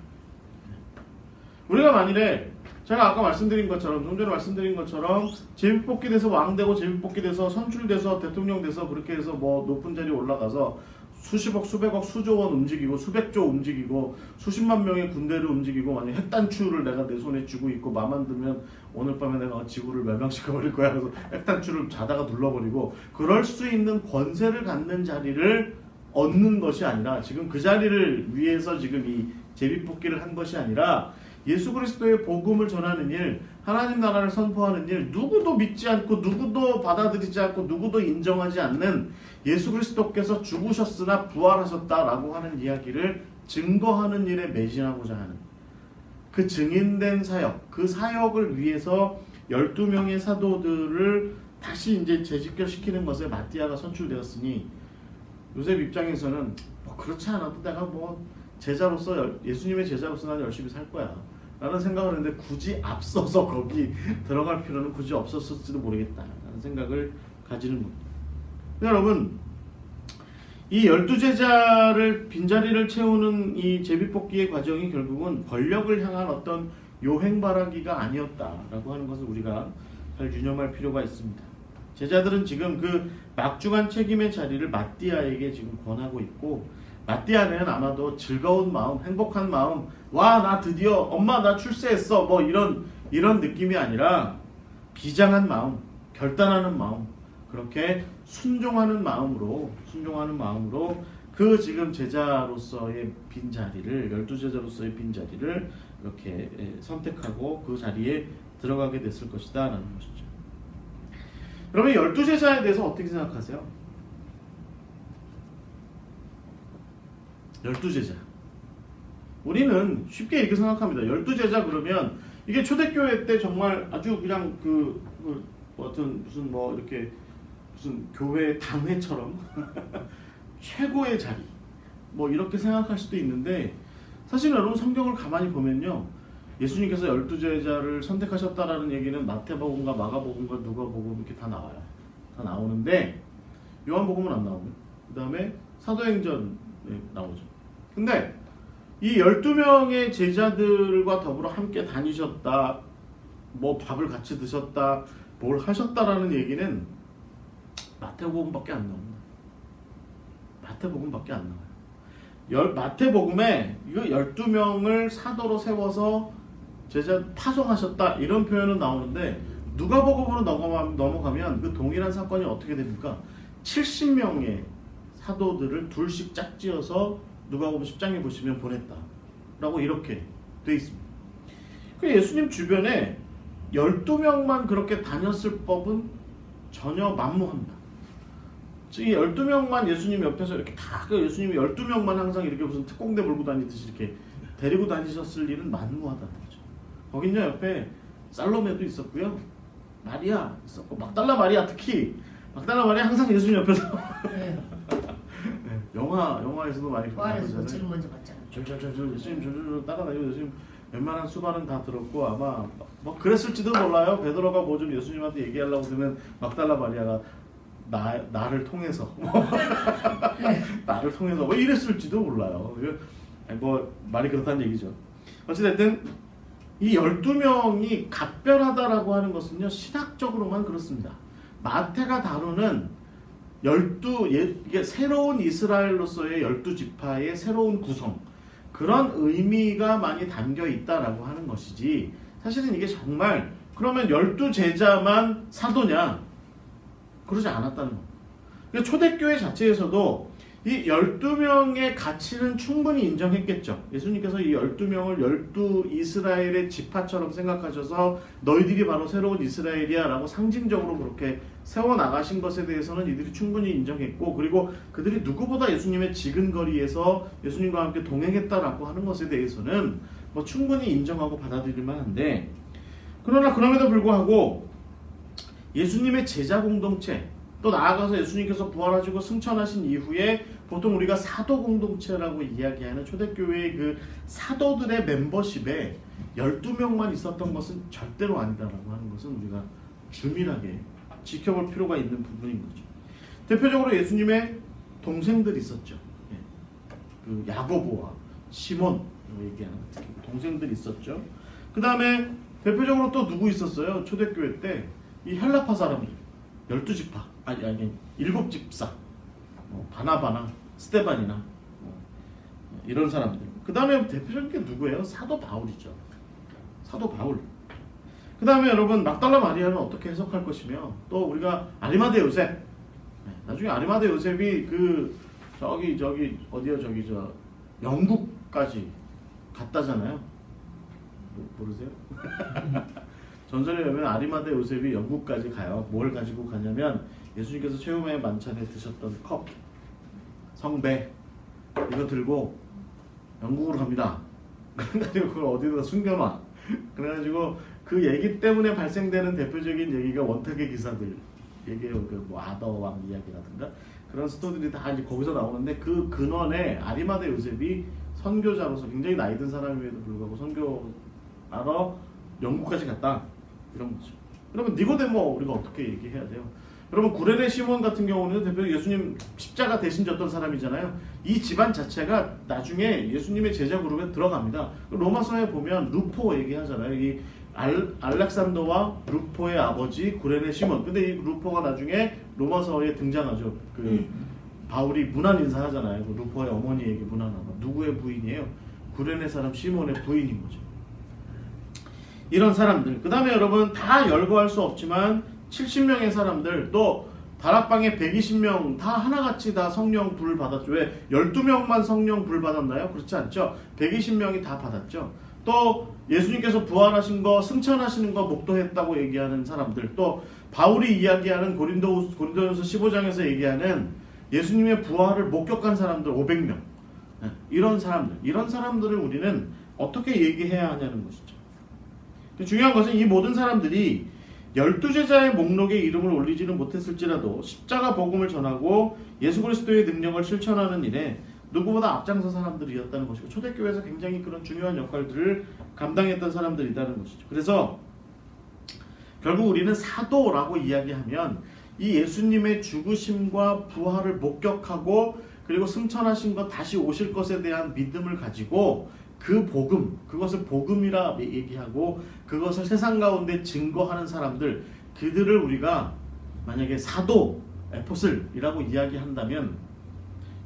우리가 만일에 제가 아까 말씀드린 것처럼, 좀 전에 말씀드린 것처럼 제비뽑기 돼서 왕 되고 제비뽑기 돼서 선출돼서 대통령 돼서 그렇게 해서 뭐 높은 자리에 올라가서 수십억, 수백억, 수조원 움직이고 수백조 움직이고 수십만 명의 군대를 움직이고, 만약 핵단추를 내가 내 손에 쥐고 있고 맘만 들면 오늘 밤에 내가 지구를 멸망시켜버릴 거야, 그래서 핵단추를 자다가 눌러버리고, 그럴 수 있는 권세를 갖는 자리를 얻는 것이 아니라, 지금 그 자리를 위해서 지금 이 제비뽑기를 한 것이 아니라, 예수 그리스도의 복음을 전하는 일, 하나님 나라를 선포하는 일, 누구도 믿지 않고 누구도 받아들이지 않고 누구도 인정하지 않는 예수 그리스도께서 죽으셨으나 부활하셨다라고 하는 이야기를 증거하는 일에 매진하고자 하는 그 증인된 사역, 그 사역을 위해서 12명의 사도들을 다시 이제 재직결시키는 것에 마띠아가 선출되었으니, 요셉 입장에서는 그렇지 않아도 내가 뭐 제자로서, 예수님의 제자로서 난 열심히 살 거야 라는 생각을 했는데, 굳이 앞서서 거기 들어갈 필요는 굳이 없었을지도 모르겠다 라는 생각을 가지는 겁니다. 여러분, 이 12제자를 빈자리를 채우는 이 제비뽑기의 과정이 결국은 권력을 향한 어떤 요행바라기가 아니었다라고 하는 것을 우리가 잘 유념할 필요가 있습니다. 제자들은 지금 그 막중한 책임의 자리를 마띠아에게 지금 권하고 있고, 마띠아는 아마도 즐거운 마음, 행복한 마음, 와, 나 드디어 엄마 나 출세했어, 뭐 이런 느낌이 아니라 비장한 마음, 결단하는 마음, 그렇게 순종하는 마음으로 그 지금 제자로서의 빈자리를, 12제자로서의 빈자리를 이렇게 선택하고 그 자리에 들어가게 됐을 것이다 라는 것이죠. 그러면 12제자에 대해서 어떻게 생각하세요? 12제자. 우리는 쉽게 이렇게 생각합니다. 12제자 그러면 이게 초대교회 때 정말 아주 그냥 어떤 무슨 뭐 이렇게 무슨 교회 당회처럼 최고의 자리 뭐 이렇게 생각할 수도 있는데 사실 여러분 성경을 가만히 보면요. 예수님께서 12제자를 선택하셨다라는 얘기는 마태복음과 마가복음과 누가복음 이렇게 다 나와요. 다 나오는데 요한복음은 안 나오고 그 다음에 사도행전에 나오죠. 근데 이 12명의 제자들과 더불어 함께 다니셨다, 뭐 밥을 같이 드셨다, 뭘 하셨다라는 얘기는 마태복음밖에 안 나옵니다. 마태복음밖에 안 나와요. 마태복음에 이거 12명을 사도로 세워서 제자 파송하셨다 이런 표현은 나오는데 누가복음으로 넘어가면 그 동일한 사건이 어떻게 됩니까? 70명의 사도들을 둘씩 짝지어서 누가복음 10장에 보시면 보냈다 라고 이렇게 돼 있습니다. 예수님 주변에 12명만 그렇게 다녔을 법은 전혀 만무합니다. 이 12명만 예수님 옆에서 이렇게 다 예수님이 12명만 항상 이렇게 무슨 특공대 몰고 다니듯이 이렇게 데리고 다니셨을 일은 만무하다는 거죠. 거긴요 옆에 살로메도 있었고요. 마리아 있었고 막달라 마리아 특히 막달라 마리아 항상 예수님 옆에서 네. 영화에서도 많이 부활에서 제일 먼저 봤잖아. 예수님 저 따라다니고 예수님 웬만한 수발은 다 들었고 아마 뭐 그랬을지도 몰라요. 베드로가 뭐 좀 예수님한테 얘기하려고 들면 막달라 마리아가 나를 통해서 나를 통해서 뭐 이랬을지도 몰라요. 뭐 말이 그렇다는 얘기죠. 어찌됐든 이 12명이 각별하다라고 하는 것은요 신학적으로만 그렇습니다. 마태가 다루는 이게 새로운 이스라엘로서의 12지파의 새로운 구성 그런 의미가 많이 담겨 있다라고 하는 것이지 사실은 이게 정말 그러면 12제자만 사도냐? 그러지 않았다는 겁니다. 초대교회 자체에서도 이 12명의 가치는 충분히 인정했겠죠. 예수님께서 이 12명을 12 이스라엘의 지파처럼 생각하셔서 너희들이 바로 새로운 이스라엘이야 라고 상징적으로 그렇게 세워나가신 것에 대해서는 이들이 충분히 인정했고 그리고 그들이 누구보다 예수님의 지근거리에서 예수님과 함께 동행했다라고 하는 것에 대해서는 뭐 충분히 인정하고 받아들일 만한데 그러나 그럼에도 불구하고 예수님의 제자 공동체 또 나아가서 예수님께서 부활하시고 승천하신 이후에 보통 우리가 사도 공동체라고 이야기하는 초대교회의 그 사도들의 멤버십에 12명만 있었던 것은 절대로 아니다라고 하는 것은 우리가 주밀하게 지켜볼 필요가 있는 부분인 거죠. 대표적으로 예수님의 동생들이 있었죠. 그 야고보와 시몬 얘기하는 동생들이 있었죠. 그 다음에 대표적으로 또 누구 있었어요? 초대교회 때 이 헬라파 사람들 12지파 아니 7집사 바나바나 스데반이나 이런 사람들. 그 다음에 대표적인 게 누구예요? 사도 바울이죠. 사도 바울. 그 다음에 여러분 막달라 마리아는 어떻게 해석할 것이며 또 우리가 아리마대 요셉. 나중에 아리마대 요셉이 그 저기 어디요 저 영국까지 갔다잖아요. 모르세요? 전설에 보면 아리마대 요셉이 영국까지 가요. 뭘 가지고 가냐면 예수님께서 최후의 만찬에 드셨던 컵, 성배 이거 들고 영국으로 갑니다. 그래가지고 그걸 어디다 숨겨놔. 그래가지고 그 얘기 때문에 발생되는 대표적인 얘기가 원탁의 기사들 얘기해요. 그 뭐 아더왕 이야기라든가 그런 스토리들이 다 이제 거기서 나오는데 그 근원에 아리마대 요셉이 선교자로서 굉장히 나이 든 사람임에도 불구하고 선교하러 영국까지 갔다. 이런 거죠. 그러면 니고데모 우리가 어떻게 얘기해야 돼요? 여러분 구레네 시몬 같은 경우는 대표 예수님 십자가 대신 졌던 사람이잖아요. 이 집안 자체가 나중에 예수님의 제자 그룹에 들어갑니다. 로마서에 보면 루포 얘기하잖아요. 이 알렉산더와 루포의 아버지 구레네 시몬. 근데 이 루포가 나중에 로마서에 등장하죠. 그 바울이 문안 인사하잖아요. 그 루포의 어머니에게 문안하고 누구의 부인이에요? 구레네 사람 시몬의 부인인 거죠. 이런 사람들. 그 다음에 여러분 다 열거할 수 없지만 70명의 사람들 또 다락방에 120명 다 하나같이 다 성령 불 받았죠. 왜? 12명만 성령 불 받았나요? 그렇지 않죠. 120명이 다 받았죠. 또 예수님께서 부활하신 거 승천하시는 거 목도했다고 얘기하는 사람들, 또 바울이 이야기하는 고린도전서 15장에서 얘기하는 예수님의 부활을 목격한 사람들 500명, 이런 사람들을 우리는 어떻게 얘기해야 하냐는 것이죠. 중요한 것은 이 모든 사람들이 12제자의 목록에 이름을 올리지는 못했을지라도 십자가 복음을 전하고 예수 그리스도의 능력을 실천하는 일에 누구보다 앞장선 사람들이었다는 것이고, 초대교회에서 굉장히 그런 중요한 역할들을 감당했던 사람들이라는 것이죠. 그래서 결국 우리는 사도라고 이야기하면 이 예수님의 죽으심과 부활을 목격하고 그리고 승천하신 것, 다시 오실 것에 대한 믿음을 가지고 그 복음, 그것을 복음이라 얘기하고 그것을 세상 가운데 증거하는 사람들, 그들을 우리가 만약에 사도, 에포슬이라고 이야기한다면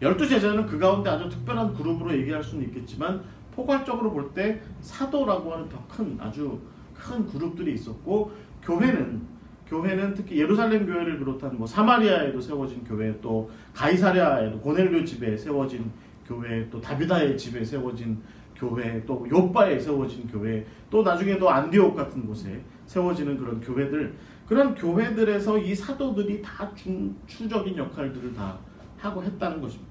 12제자는 그 가운데 아주 특별한 그룹으로 얘기할 수는 있겠지만 포괄적으로 볼 때 사도라고 하는 더 큰, 아주 큰 그룹들이 있었고, 교회는 특히 예루살렘 교회를 비롯한 사마리아에도 세워진 교회, 또 가이사랴에도 고넬료 집에 세워진 교회, 또 다비다의 집에 세워진 교회, 또 요빠에 세워진 교회, 또 나중에도 안디옥 같은 곳에 세워지는 그런 교회들, 그런 교회들에서 이 사도들이 다 중추적인 역할들을 다 하고 했다는 것입니다.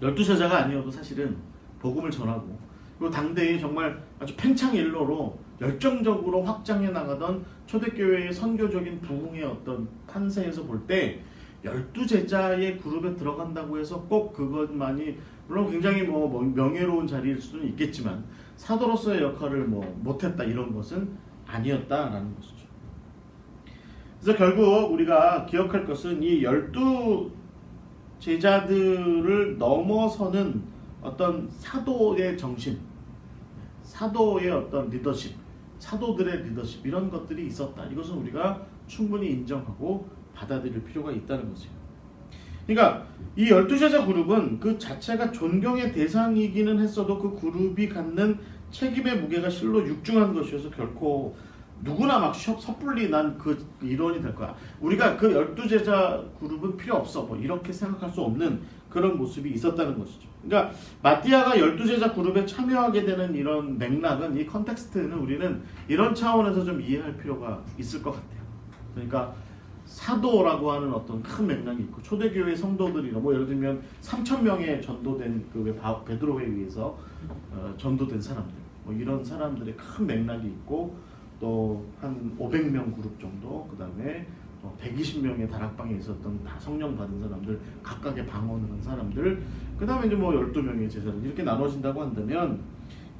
12제자가 아니어도 사실은 복음을 전하고, 그리고 당대에 정말 아주 팽창일로로 열정적으로 확장해 나가던 초대교회의 선교적인 부흥의 어떤 판세에서 볼 때 12제자의 그룹에 들어간다고 해서 꼭 그것만이, 물론 굉장히 명예로운 자리일 수는 있겠지만 사도로서의 역할을 못했다, 이런 것은 아니었다라는 것이죠. 그래서 결국 우리가 기억할 것은 이 12제자들을 넘어서는 어떤 사도의 정신, 사도의 어떤 리더십, 사도들의 리더십, 이런 것들이 있었다. 이것은 우리가 충분히 인정하고 받아들일 필요가 있다는 것이에요. 그러니까 이 12제자 그룹은 그 자체가 존경의 대상이기는 했어도 그 그룹이 갖는 책임의 무게가 실로 육중한 것이어서 결코 누구나 막 섣불리 난 그 일원이 될 거야, 우리가 그 12제자 그룹은 필요 없어, 이렇게 생각할 수 없는 그런 모습이 있었다는 것이죠. 그러니까 마띠아가 12제자 그룹에 참여하게 되는 이런 맥락은, 이 컨텍스트는 우리는 이런 차원에서 좀 이해할 필요가 있을 것 같아요. 그러니까 사도라고 하는 어떤 큰 맥락이 있고, 초대교회 성도들이나 예를 들면 3,000명의 전도된 베드로에 의해서 전도된 사람들, 이런 사람들의 큰 맥락이 있고, 또 한 500명 그룹 정도, 그 다음에 120명의 다락방에 있었던 다 성령 받은 사람들, 각각의 방언을 한 사람들, 그 다음에 이제 12명의 제자들, 이렇게 나눠진다고 한다면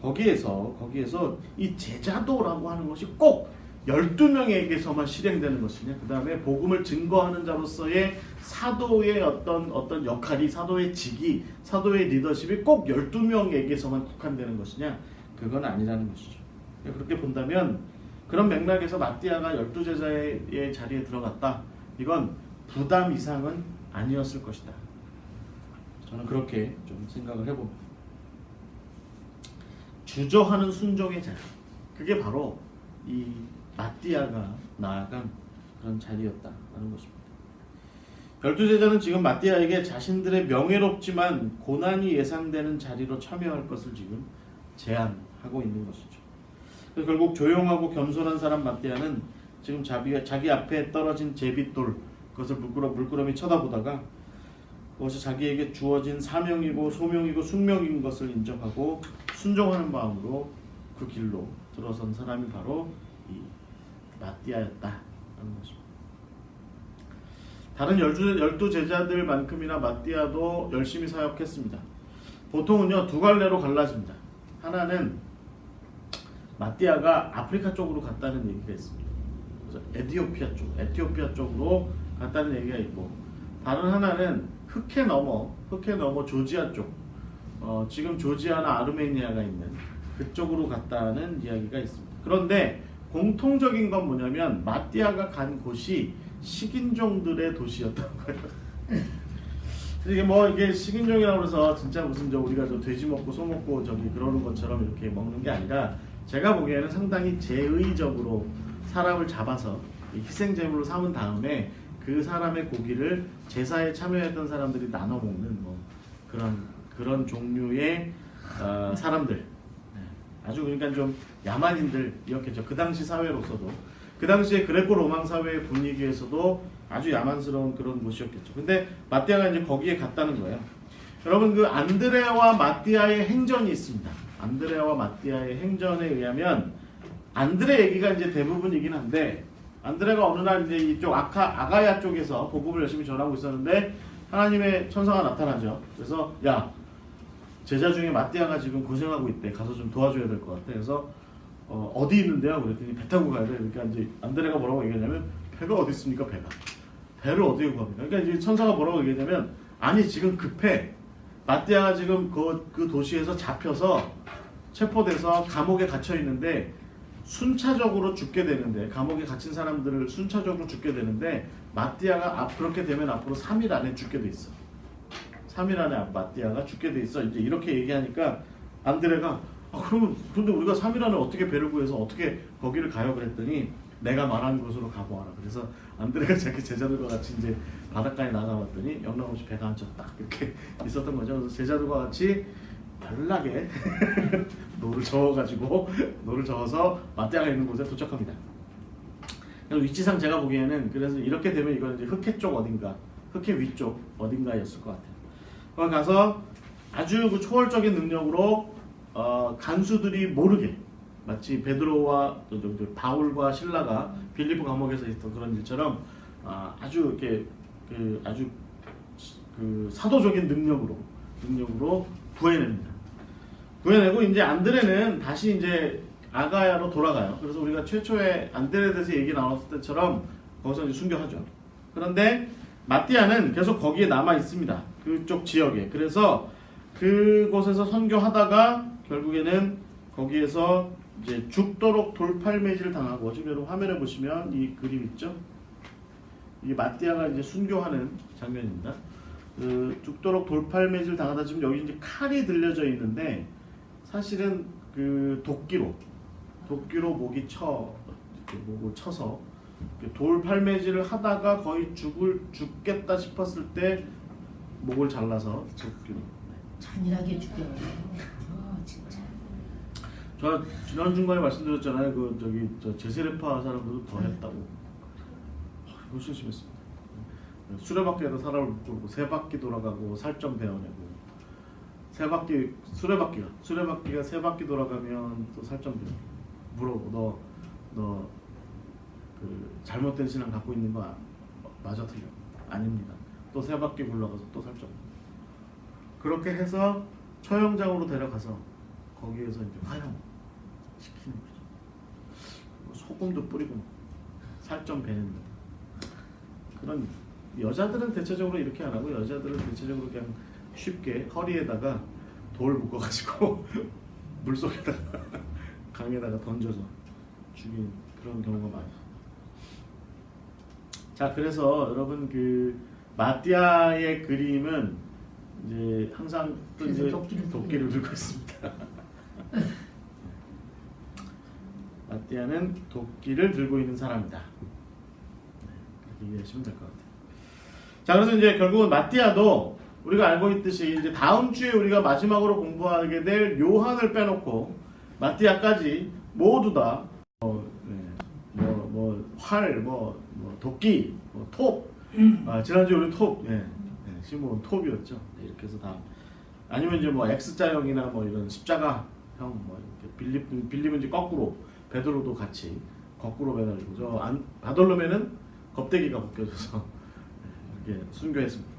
거기에서 이 제자도라고 하는 것이 꼭 12명에게서만 실행되는 것이냐, 그 다음에 복음을 증거하는 자로서의 사도의 어떤 역할이, 사도의 직이, 사도의 리더십이 꼭 12명에게서만 국한되는 것이냐, 그건 아니라는 것이죠. 그렇게 본다면 그런 맥락에서 마띠아가 12제자의 자리에 들어갔다, 이건 부담 이상은 아니었을 것이다. 저는 그렇게 좀 생각을 해봅니다. 주저하는 순종의 자리, 그게 바로 이 마띠아가 나아간 그런 자리였다라는 것입니다. 12제자는 지금 마띠아에게 자신들의 명예롭지만 고난이 예상되는 자리로 참여할 것을 지금 제안하고 있는 것이죠. 결국 조용하고 겸손한 사람 마띠아는 지금 자기 앞에 떨어진 제빗돌, 그것을 물끄러미 쳐다보다가 그것이 자기에게 주어진 사명이고 소명이고 숙명인 것을 인정하고 순종하는 마음으로 그 길로 들어선 사람이 바로 이 마띠아였다라는 것입니다. 다른 12제자들만큼이나 마띠아도 열심히 사역했습니다. 보통은요, 두 갈래로 갈라집니다. 하나는 마띠아가 아프리카 쪽으로 갔다는 얘기가 있습니다. 그래서 에티오피아 쪽으로 갔다는 얘기가 있고, 다른 하나는 흑해 넘어 조지아 쪽, 지금 조지아나 아르메니아가 있는 그쪽으로 갔다는 이야기가 있습니다. 그런데 공통적인 건 뭐냐면 마띠아가 간 곳이 식인종들의 도시였던 거예요. 이게 식인종이라고 해서 진짜 무슨 우리가 돼지 먹고 소 먹고 그러는 것처럼 이렇게 먹는 게 아니라, 제가 보기에는 상당히 제의적으로 사람을 잡아서 희생제물로 삼은 다음에 그 사람의 고기를 제사에 참여했던 사람들이 나눠 먹는 그런 종류의 사람들, 네. 아주 그러니까 좀 야만인들이었겠죠. 그 당시 사회로서도, 그 당시에 그레코 로망 사회의 분위기에서도 아주 야만스러운 그런 곳이었겠죠. 근데 마띠아가 이제 거기에 갔다는 거예요. 여러분, 그 안드레와 마띠아의 행전이 있습니다. 안드레와 마띠아의 행전에 의하면, 안드레 얘기가 이제 대부분이긴 한데, 안드레가 어느 날 이제 이쪽 아가야 쪽에서 복음을 열심히 전하고 있었는데 하나님의 천사가 나타나죠. 그래서 야, 제자 중에 마띠아가 지금 고생하고 있대. 가서 좀 도와줘야 될 것 같아. 그래서 어디 있는데요? 그랬더니 배 타고 가야 돼. 그러니까 이제 안드레가 뭐라고 얘기하냐면, 배가 어디 있습니까? 배를 어디에 구합니까? 그러니까 이제 천사가 뭐라고 얘기하냐면, 아니 지금 급해. 마띠아가 지금 그 도시에서 잡혀서 체포돼서 감옥에 gat혀 있는데 순차적으로 죽게 되는데, 감옥에 갇힌 사람들을 순차적으로 죽게 되는데, 마띠아가 그렇게 되면 앞으로 3일 안에 죽게 돼 있어. 3일 안에 마띠아가 죽게 돼 있어. 이제 이렇게 얘기하니까 안드레가 그러면 근데 우리가 3일 안에 어떻게 배를 구해서 어떻게 거기를 가요? 그랬더니 내가 말하는 곳으로 가보아라. 그래서 안드레가 자기 제자들과 같이 이제 바닷가에 나가봤더니 영락없이 배가 한 척 딱 이렇게 있었던 거죠. 그래서 제자들과 같이 연락에 노를 저어서 마띠아가 있는 곳에 도착합니다. 위치상 제가 보기에는 그래서 이렇게 되면 이건 이제 흑해 쪽 어딘가, 흑해 위쪽 어딘가였을 것 같아요. 거기 가서 아주 그 초월적인 능력으로 간수들이 모르게, 마치 베드로와 바울과 실라가 빌립보 감옥에서 있던 그런 일처럼 아주 이렇게 아주 사도적인 능력으로 구해냅니다. 구해내고 이제 안드레는 다시 이제 아가야로 돌아가요. 그래서 우리가 최초에 안드레에 대해서 얘기 나왔을 때처럼 거기서 이제 순교하죠. 그런데 마띠아는 계속 거기에 남아 있습니다. 그쪽 지역에. 그래서 그곳에서 선교하다가 결국에는 거기에서 이제 죽도록 돌팔매질을 당하고, 지금 여러분 화면에 보시면 이 그림 있죠? 이 마띠아가 이제 순교하는 장면입니다. 죽도록 돌팔매질 당하다 지금 여기 이제 칼이 들려져 있는데, 사실은 그 도끼로 목을 쳐서 돌팔매질을 하다가 거의 죽겠다 싶었을 때 목을 잘라서 도끼로. 잔인하게 죽여요. 진짜. 저 지난 중간에 말씀드렸잖아요. 저 제세례파 사람들도 더 했다고. 훨씬 심했습니다. 수레바퀴에다 사람을 묶고 세 바퀴 돌아가고 살점 베어내고, 수레바퀴가 세 바퀴 돌아가면 또 살점 베어 물어보고, 너 그 잘못된 신앙 갖고 있는 거 맞아 틀려? 아닙니다. 또 세 바퀴 굴러가서 또 살점. 그렇게 해서 처형장으로 데려가서 거기에서 이제 화형 시키는 거죠. 소금도 뿌리고 살점 베는 그런. 여자들은 대체적으로 이렇게 안 하고, 여자들은 대체적으로 그냥 쉽게 허리에다가 돌 묶어가지고 물속에다가 강에다가 던져서 죽인 그런 경우가 많아요. 자, 그래서 여러분 그 마띠아의 그림은 이제 항상 또 이제 도끼를 들고 있습니다. 마띠아는 도끼를 들고 있는 사람이다. 그렇게 이해하시면 될 것 같아요. 자, 그래서 이제 결국은 마띠아도 우리가 알고 있듯이 이제 다음 주에 우리가 마지막으로 공부하게 될 요한을 빼놓고 마띠아까지 모두 다 활, 도끼, 톱. 지난주에 우리 톱, 시몬 톱이었죠. 이렇게 해서 다. 아니면 이제 X자형이나 이런 십자가형, 이렇게 빌립은 이제 거꾸로, 베드로도 같이 거꾸로 매달리고, 바돌로메는 겁대기가 벗겨져서 이렇게 순교했습니다.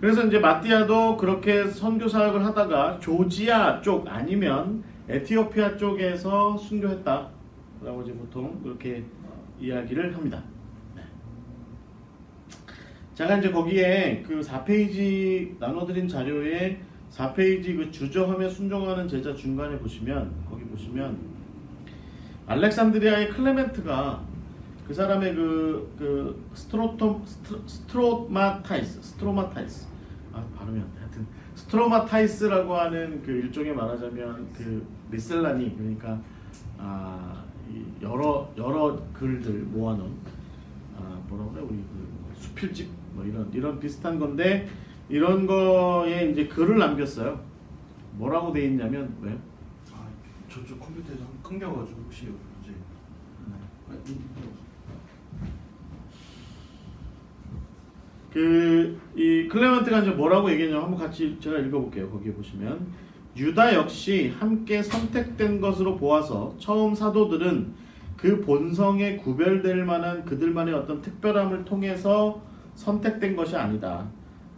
그래서 이제 마띠아도 그렇게 선교 사역을 하다가 조지아 쪽 아니면 에티오피아 쪽에서 순교했다라고 이제 보통 그렇게 이야기를 합니다. 제가 이제 거기에 그 4페이지 나눠드린 자료에 4페이지 그 주저하며 순종하는 제자 중간에 보시면, 거기 보시면 알렉산드리아의 클레멘트가 그 사람의 스트로마타이스 발음이 안 돼. 하여튼 스트로마타이스라고 하는 그 일종의 말하자면 그 미셀라니, 그러니까 여러 글들 모아놓은 뭐라고 그래, 우리 그 수필집 이런 비슷한 건데, 이런 거에 이제 글을 남겼어요. 뭐라고 돼 있냐면 왜요? 아, 저쪽 컴퓨터에서 끊겨가지고 혹시 이제 이 클레멘트가 이제 뭐라고 얘기했냐면 한번 같이 제가 읽어볼게요. 거기에 보시면 유다 역시 함께 선택된 것으로 보아서 처음 사도들은 그 본성에 구별될 만한 그들만의 어떤 특별함을 통해서 선택된 것이 아니다.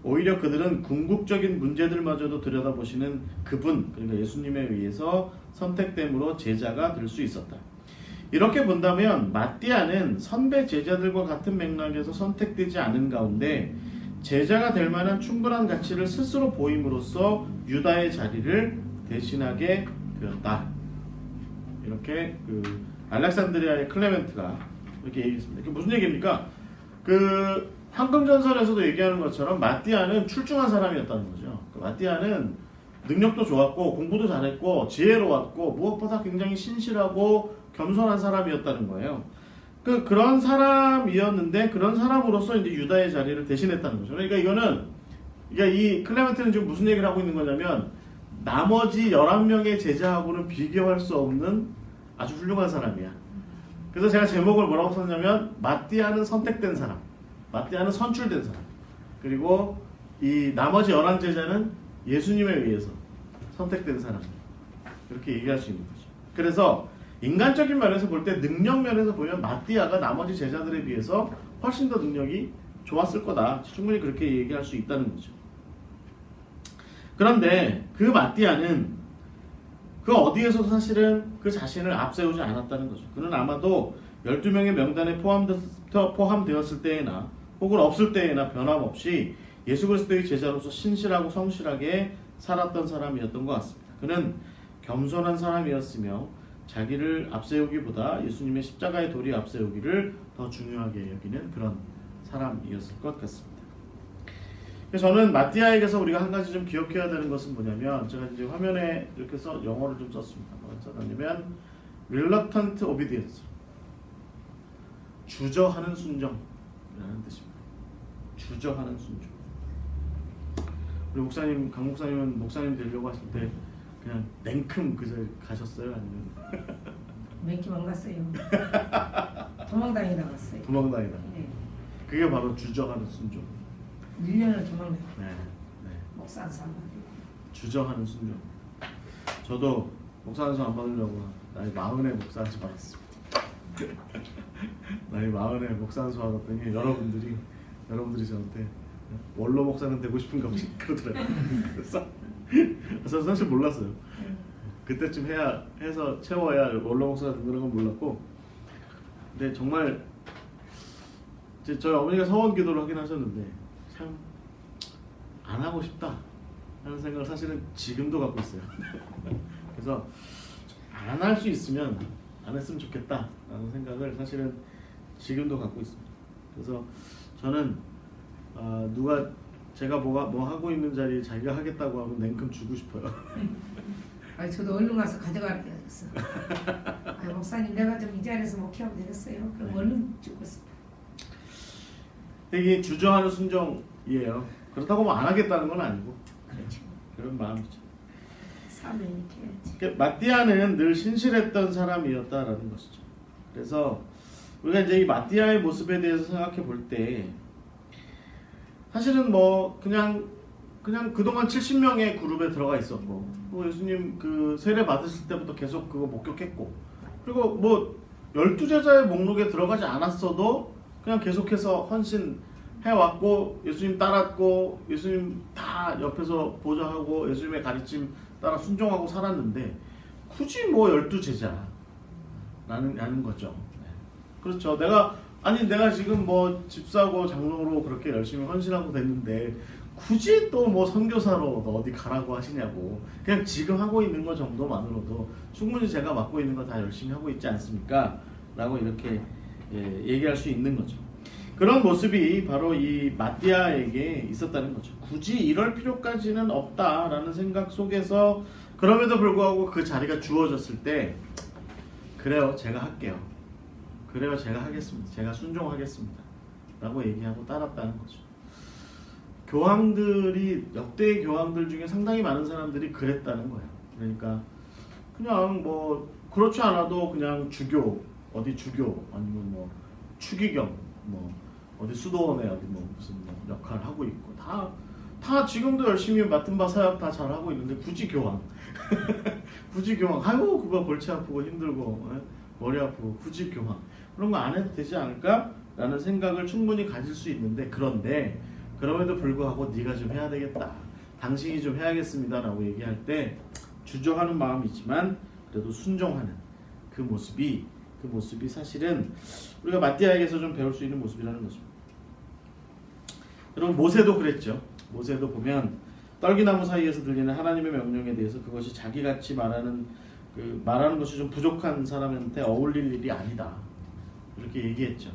오히려 그들은 궁극적인 문제들마저도 들여다보시는 그분, 그러니까 예수님에 의해서 선택됨으로 제자가 될 수 있었다. 이렇게 본다면 마띠아는 선배 제자들과 같은 맥락에서 선택되지 않은 가운데 제자가 될 만한 충분한 가치를 스스로 보임으로써 유다의 자리를 대신하게 되었다. 이렇게 알렉산드리아의 클레멘트가 이렇게 얘기했습니다. 이게 무슨 얘기입니까? 황금전설에서도 얘기하는 것처럼 마띠아는 출중한 사람이었다는 거죠. 마띠아는 능력도 좋았고 공부도 잘했고 지혜로웠고 무엇보다 굉장히 신실하고 겸손한 사람이었다는 거예요. 그런 사람이었는데 그런 사람으로서 이제 유다의 자리를 대신했다는 거죠. 그러니까 이 클레멘트는 지금 무슨 얘기를 하고 있는 거냐면 나머지 11명의 제자하고는 비교할 수 없는 아주 훌륭한 사람이야. 그래서 제가 제목을 뭐라고 썼냐면 마띠아는 선택된 사람, 마띠아는 선출된 사람, 그리고 이 나머지 11제자는 예수님에 의해서 선택된 사람, 이렇게 얘기할 수 있는 거죠. 그래서 인간적인 면에서 볼 때 능력 면에서 보면 마띠아가 나머지 제자들에 비해서 훨씬 더 능력이 좋았을 거다. 충분히 그렇게 얘기할 수 있다는 거죠. 그런데 그 마띠아는 그 어디에서도 사실은 그 자신을 앞세우지 않았다는 거죠. 그는 아마도 12명의 명단에 포함되었을 때에나 혹은 없을 때에나 변함없이 예수 그리스도의 제자로서 신실하고 성실하게 살았던 사람이었던 것 같습니다. 그는 겸손한 사람이었으며 자기를 앞세우기보다 예수님의 십자가의 도리 앞세우기를 더 중요하게 여기는 그런 사람이었을 것 같습니다. 저는 마띠아에게서 우리가 한 가지 좀 기억해야 되는 것은 뭐냐면 제가 이제 화면에 이렇게 영어를 좀 썼습니다. 뭐가 썼냐면 reluctant obedience, 주저하는 순종이라는 뜻입니다. 주저하는 순종. 우리 목사님, 강 목사님은 목사님 되려고 하실 때 그냥 냉큼 그 자리 가셨어요? 아니면 맨김 안 갔어요. 도망다니다 갔어요. 도망다니다. 네. 그게 바로 주저하는 순종. 1년을 도망다니다. 네. 목사 안산 주저하는 순종. 저도 목사 안수 안 받으려고 나이 40에 목사 안수 받았습니다. 나이 40에 목사 안수 받았더니 여러분들이 저한테 원로 목사는 되고 싶은가 보시 그러더라고요. 그래서 사실 몰랐어요. 그때쯤 해서 채워야 원로 목사가 된다는 건 몰랐고, 근데 정말 저희 어머니가 서원 기도를 하긴 하셨는데 참 안 하고 싶다 하는 생각을 사실은 지금도 갖고 있어요. 그래서 안 할 수 있으면 안 했으면 좋겠다 라는 생각을 사실은 지금도 갖고 있습니다. 그래서 저는 누가 제가 뭐 하고 있는 자리에 자기가 하겠다고 하면 냉큼 주고 싶어요. 아니 저도 얼른 가서 가져가야 되겠어. 목사님 내가 좀 이 자리에서 목회하면 되겠어요. 그럼 얼른 죽었어. 이게 주저하는 순종이에요. 그렇다고 뭐 안 하겠다는 건 아니고 그렇죠. 그런 마음이죠. 사면이 돼야지. 마띠아는 늘 신실했던 사람이었다라는 것이죠. 그래서 우리가 이제 이 마띠아의 모습에 대해서 생각해 볼 때 사실은 뭐 그냥 그동안 70명의 그룹에 들어가 있었고 뭐 예수님 그 세례 받으실 때부터 계속 그거 목격했고 그리고 뭐 12제자의 목록에 들어가지 않았어도 그냥 계속해서 헌신해왔고 예수님 따랐고 예수님 다 옆에서 보좌하고 예수님의 가르침 따라 순종하고 살았는데 굳이 뭐 12제자라는 거죠. 그렇죠. 내가 지금 뭐 집사고 장로로 그렇게 열심히 헌신하고 됐는데 굳이 또 뭐 선교사로 너 어디 가라고 하시냐고. 그냥 지금 하고 있는 거 정도만으로도 충분히 제가 맡고 있는 거 다 열심히 하고 있지 않습니까? 라고 이렇게 얘기할 수 있는 거죠. 그런 모습이 바로 이 마띠아에게 있었다는 거죠. 굳이 이럴 필요까지는 없다라는 생각 속에서 그럼에도 불구하고 그 자리가 주어졌을 때 그래요, 제가 할게요. 그래요, 제가 하겠습니다. 제가 순종하겠습니다. 라고 얘기하고 따랐다는 거죠. 교황들이 역대의 교황들 중에 상당히 많은 사람들이 그랬다는 거예요. 그러니까 그냥 뭐 그렇지 않아도 그냥 주교 어디 주교 아니면 뭐 추기경 뭐 어디 수도원에 어디 뭐 무슨 뭐 역할을 하고 있고 다 지금도 열심히 맡은 바 사역 다 잘하고 있는데 굳이 교황 굳이 교황 아유 그거 골치 아프고 힘들고 머리 아프고 굳이 교황 그런 거 안 해도 되지 않을까? 라는 생각을 충분히 가질 수 있는데 그런데 그럼에도 불구하고 네가 좀 해야 되겠다. 당신이 좀 해야겠습니다. 라고 얘기할 때 주저하는 마음이 있지만 그래도 순종하는 그 모습이 사실은 우리가 마띠아에게서 좀 배울 수 있는 모습이라는 것입니다. 여러분 모세도 그랬죠. 모세도 보면 떨기나무 사이에서 들리는 하나님의 명령에 대해서 그것이 자기같이 말하는 것이 좀 부족한 사람한테 어울릴 일이 아니다. 이렇게 얘기했죠.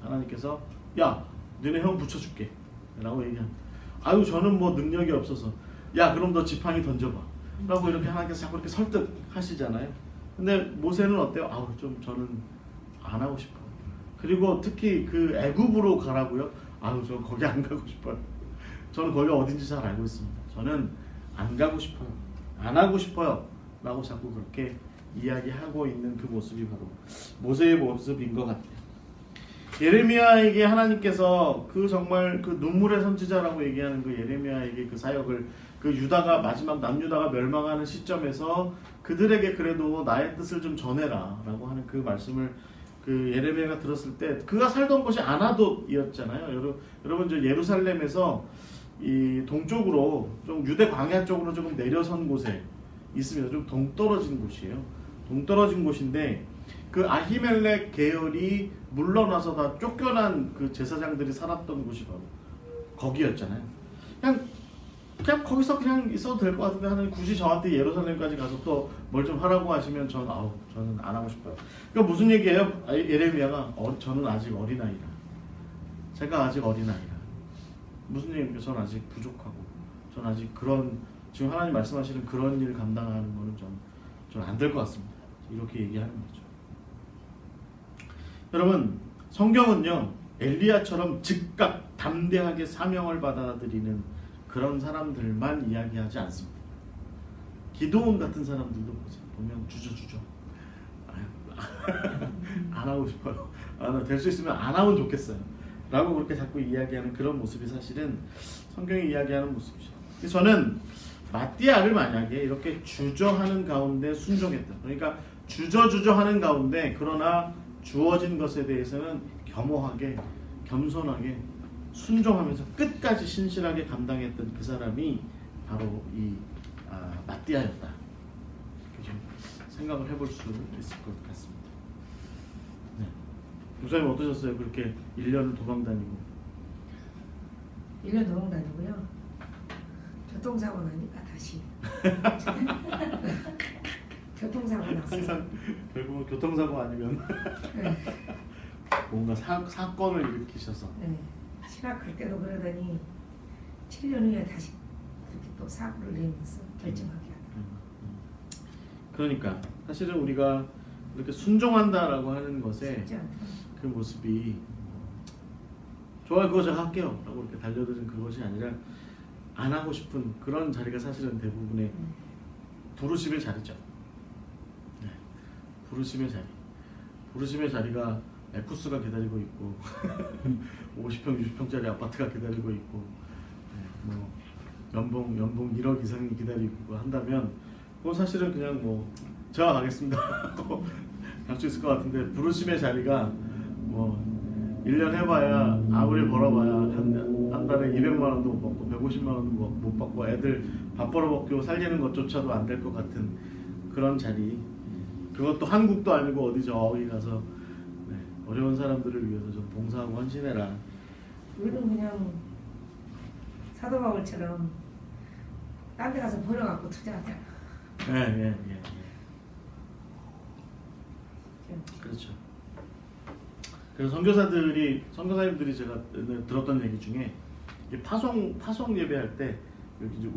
하나님께서 야 너네 형 붙여줄게 라고 얘기합니다. 아유 저는 뭐 능력이 없어서 야 그럼 너 지팡이 던져봐 라고 이렇게 하나님께서 자꾸 이렇게 설득하시잖아요. 근데 모세는 어때요? 아우 좀 저는 안 하고 싶어요. 그리고 특히 그 애굽으로 가라고요? 아우 저 거기 안 가고 싶어요. 저는 거기가 어딘지 잘 알고 있습니다. 저는 안 가고 싶어요. 안 하고 싶어요 라고 자꾸 그렇게 이야기하고 있는 그 모습이 바로 모세의 모습인 것 같아요. 예레미야에게 하나님께서 그 정말 그 눈물의 선지자라고 얘기하는 그 예레미야에게 그 사역을 그 유다가 마지막 남유다가 멸망하는 시점에서 그들에게 그래도 나의 뜻을 좀 전해라 라고 하는 그 말씀을 그 예레미야가 들었을 때 그가 살던 곳이 아나돗이었잖아요. 여러분 저 예루살렘에서 이 동쪽으로 좀 유대 광야 쪽으로 조금 내려선 곳에 있습니다. 좀 동떨어진 곳이에요. 동떨어진 곳인데 그 아히멜렉 계열이 물러나서 다 쫓겨난 그 제사장들이 살았던 곳이 바로 거기였잖아요. 그냥 거기서 그냥 있어도 될 것 같은데 하나님 굳이 저한테 예루살렘까지 가서 또 뭘 좀 하라고 하시면 저는 안 하고 싶어요. 그러니까 무슨 얘기예요? 예레미야가 저는 아직 어린아이라. 제가 아직 어린아이라. 무슨 얘기입니까? 저는 아직 부족하고 저는 아직 그런 지금 하나님 말씀하시는 그런 일 감당하는 거는 저는 안 될 것 같습니다. 이렇게 얘기하는 거죠. 여러분 성경은요 엘리야처럼 즉각 담대하게 사명을 받아들이는 그런 사람들만 이야기하지 않습니다. 기도원 같은 사람들도 보면 주저 안 하고 싶어요. 될 수 있으면 안 하면 좋겠어요 라고 그렇게 자꾸 이야기하는 그런 모습이 사실은 성경이 이야기하는 모습이죠. 저는 마띠아를 만약에 이렇게 주저하는 가운데 순종했다. 그러니까 주저하는 가운데 그러나 주어진 것에 대해서는 겸허하게 겸손하게 순종하면서 끝까지 신실하게 감당했던 그 사람이 바로 이 마띠아였다. 이렇게 좀 생각을 해볼 수 있을 것 같습니다. 네. 목사님 어떠셨어요? 그렇게 1년을 도망다니고 1년 도망다니고요. 교통사고 나니까 다시 교통사고 났어요. 항상 결국은 교통사고 아니면 뭔가 사건을 일으키셔서 신학할 때도 그러더니 7년 후에 다시 그렇게 또 사고를 내면서 결정하게 하더라고요. 그러니까 사실은 우리가 이렇게 순종한다라고 하는 것에 그 모습이 좋아요 그거 제가 할게요 라고 이렇게 달려드는 그것이 아니라 안 하고 싶은 그런 자리가 사실은 대부분의 부르심의 자리죠. 네. 부르심의 자리가 에쿠스가 기다리고 있고 50평 60평짜리 아파트가 기다리고 있고 뭐 연봉 1억 이상이 기다리고 한다면 그건 사실은 그냥 뭐 제가 가겠습니다 할 수 있을 것 같은데 부르심의 자리가 뭐 1년 해봐야 아무리 벌어봐야 한 달에 200만 원도 못 받고 150만 원도 못 받고 애들 밥 벌어먹고 살리는 것조차도 안 될 것 같은 그런 자리 그것도 한국도 아니고 어디 저기 가서 어려운 사람들을 위해서 좀 봉사하고 헌신해라. 우리는 그냥 사도 바울처럼 딴 데 가서 벌어갖고 투자하잖아. 예. 그렇죠. 그래서 선교사님들이 제가 들었던 얘기 중에 파송 예배할 때 여기 이제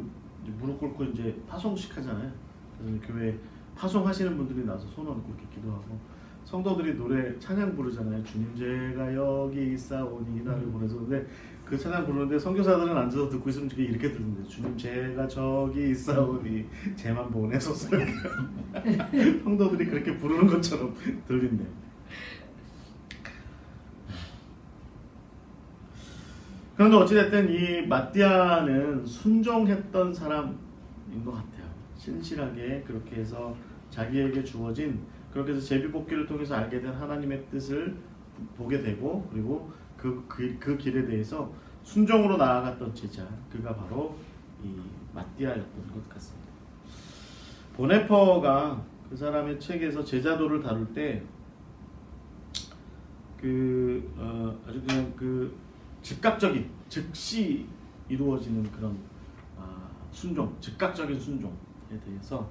무릎 꿇고 이제 파송식 하잖아요. 그래서 교회 파송하시는 분들이 나서 손 얹고 이렇게 기도하고 성도들이 노래 찬양 부르잖아요. 주님 제가 여기 있사오니 나를 보내서. 근데 그 찬양 부르는데 선교사들은 앉아서 듣고 있으면 이렇게 들는데 주님 제가 저기 있사오니 제만 보내소서. 성도들이 그렇게 부르는 것처럼 들린대요. 그런데 어찌됐든 이 마띠아는 순종했던 사람인 것 같아요. 신실하게 그렇게 해서 자기에게 주어진, 그렇게 해서 제비뽑기를 통해서 알게 된 하나님의 뜻을 보게 되고, 그리고 그 길에 대해서 순종으로 나아갔던 제자, 그가 바로 이 마띠아였던 것 같습니다. 보네퍼가 그 사람의 책에서 제자도를 다룰 때 아주 그냥 즉각적인, 즉시 이루어지는 그런 순종, 즉각적인 순종에 대해서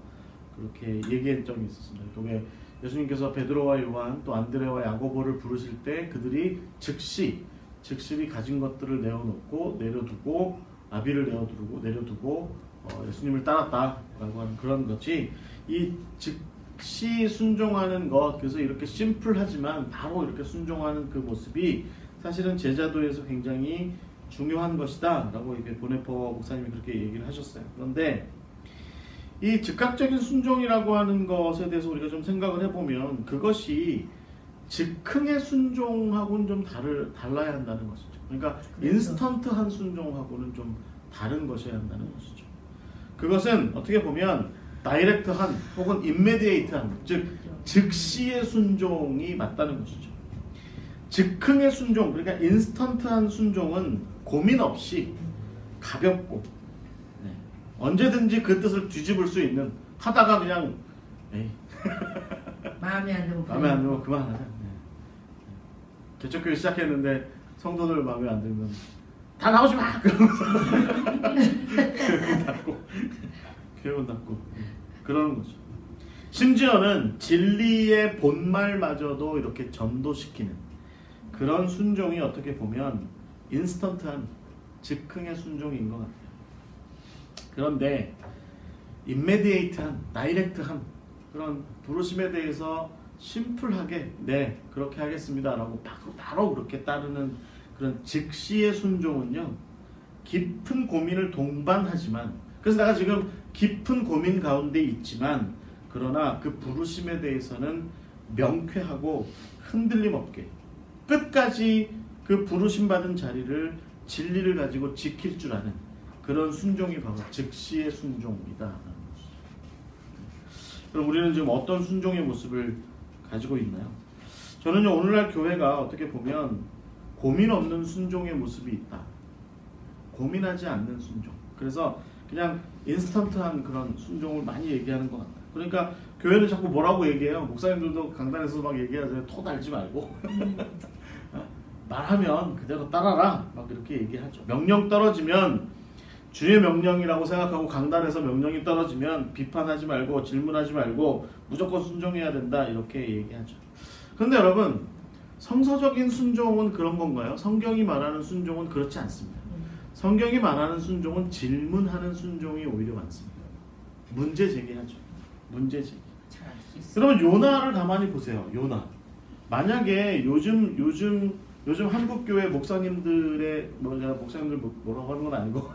그렇게 얘기한 적이 있었습니다. 왜 예수님께서 베드로와 요한 또 안드레와 야고보를 부르실 때 그들이 즉시 가진 것들을 내어놓고 내려두고 나비를 내려두고 예수님을 따랐다라고 하는 그런 것이 이 즉시 순종하는 것, 그래서 이렇게 심플하지만 바로 이렇게 순종하는 그 모습이 사실은 제자도에서 굉장히 중요한 것이다 라고 이렇게 보네퍼 목사님이 그렇게 얘기를 하셨어요. 그런데 이 즉각적인 순종이라고 하는 것에 대해서 우리가 좀 생각을 해보면 그것이 즉흥의 순종하고는 좀 달라야 한다는 것이죠. 그러니까 인스턴트한 순종하고는 좀 다른 것이어야 한다는 것이죠. 그것은 어떻게 보면 다이렉트한 혹은 인메디에이트한, 즉 즉시의 순종이 맞다는 것이죠. 즉흥의 순종, 그러니까 인스턴트한 순종은 고민 없이 가볍고 언제든지 그 뜻을 뒤집을 수 있는, 하다가 그냥 마음에 안 들면 그만하자. 개척교회 시작했는데 성도들 마음에 안 들면 다 나오지 마! 그러면서 교회문 닫고 그러는 거죠. 심지어는 진리의 본말마저도 이렇게 전도시키는 그런 순종이 어떻게 보면 인스턴트한 즉흥의 순종인 것 같아요. 그런데 인메디에이트한, 다이렉트한 그런 부르심에 대해서 심플하게 네 그렇게 하겠습니다 라고 바로 그렇게 따르는 그런 즉시의 순종은요, 깊은 고민을 동반하지만, 그래서 내가 지금 깊은 고민 가운데 있지만 그러나 그 부르심에 대해서는 명쾌하고 흔들림 없게 끝까지 그 부르심 받은 자리를, 진리를 가지고 지킬 줄 아는 그런 순종이 바로 즉시의 순종이다. 그럼 우리는 지금 어떤 순종의 모습을 가지고 있나요? 저는요, 오늘날 교회가 어떻게 보면 고민 없는 순종의 모습이 있다. 고민하지 않는 순종. 그래서 그냥 인스턴트한 그런 순종을 많이 얘기하는 것 같아요. 그러니까 교회는 자꾸 뭐라고 얘기해요? 목사님들도 강단에서 막 얘기하잖아요. 토 달지 말고 말하면 그대로 따라라 막 이렇게 얘기하죠. 명령 떨어지면 주의 명령이라고 생각하고 강단에서 명령이 떨어지면 비판하지 말고 질문하지 말고 무조건 순종해야 된다 이렇게 얘기하죠. 그런데 여러분, 성서적인 순종은 그런 건가요? 성경이 말하는 순종은 그렇지 않습니다. 성경이 말하는 순종은 질문하는 순종이 오히려 많습니다. 문제 제기하죠. 문제 제기. 여러분, 요나를 가만히 보세요. 요나. 만약에 요즘 한국 교회 목사님들의 제가 목사님들 뭐라고 하는 건 아니고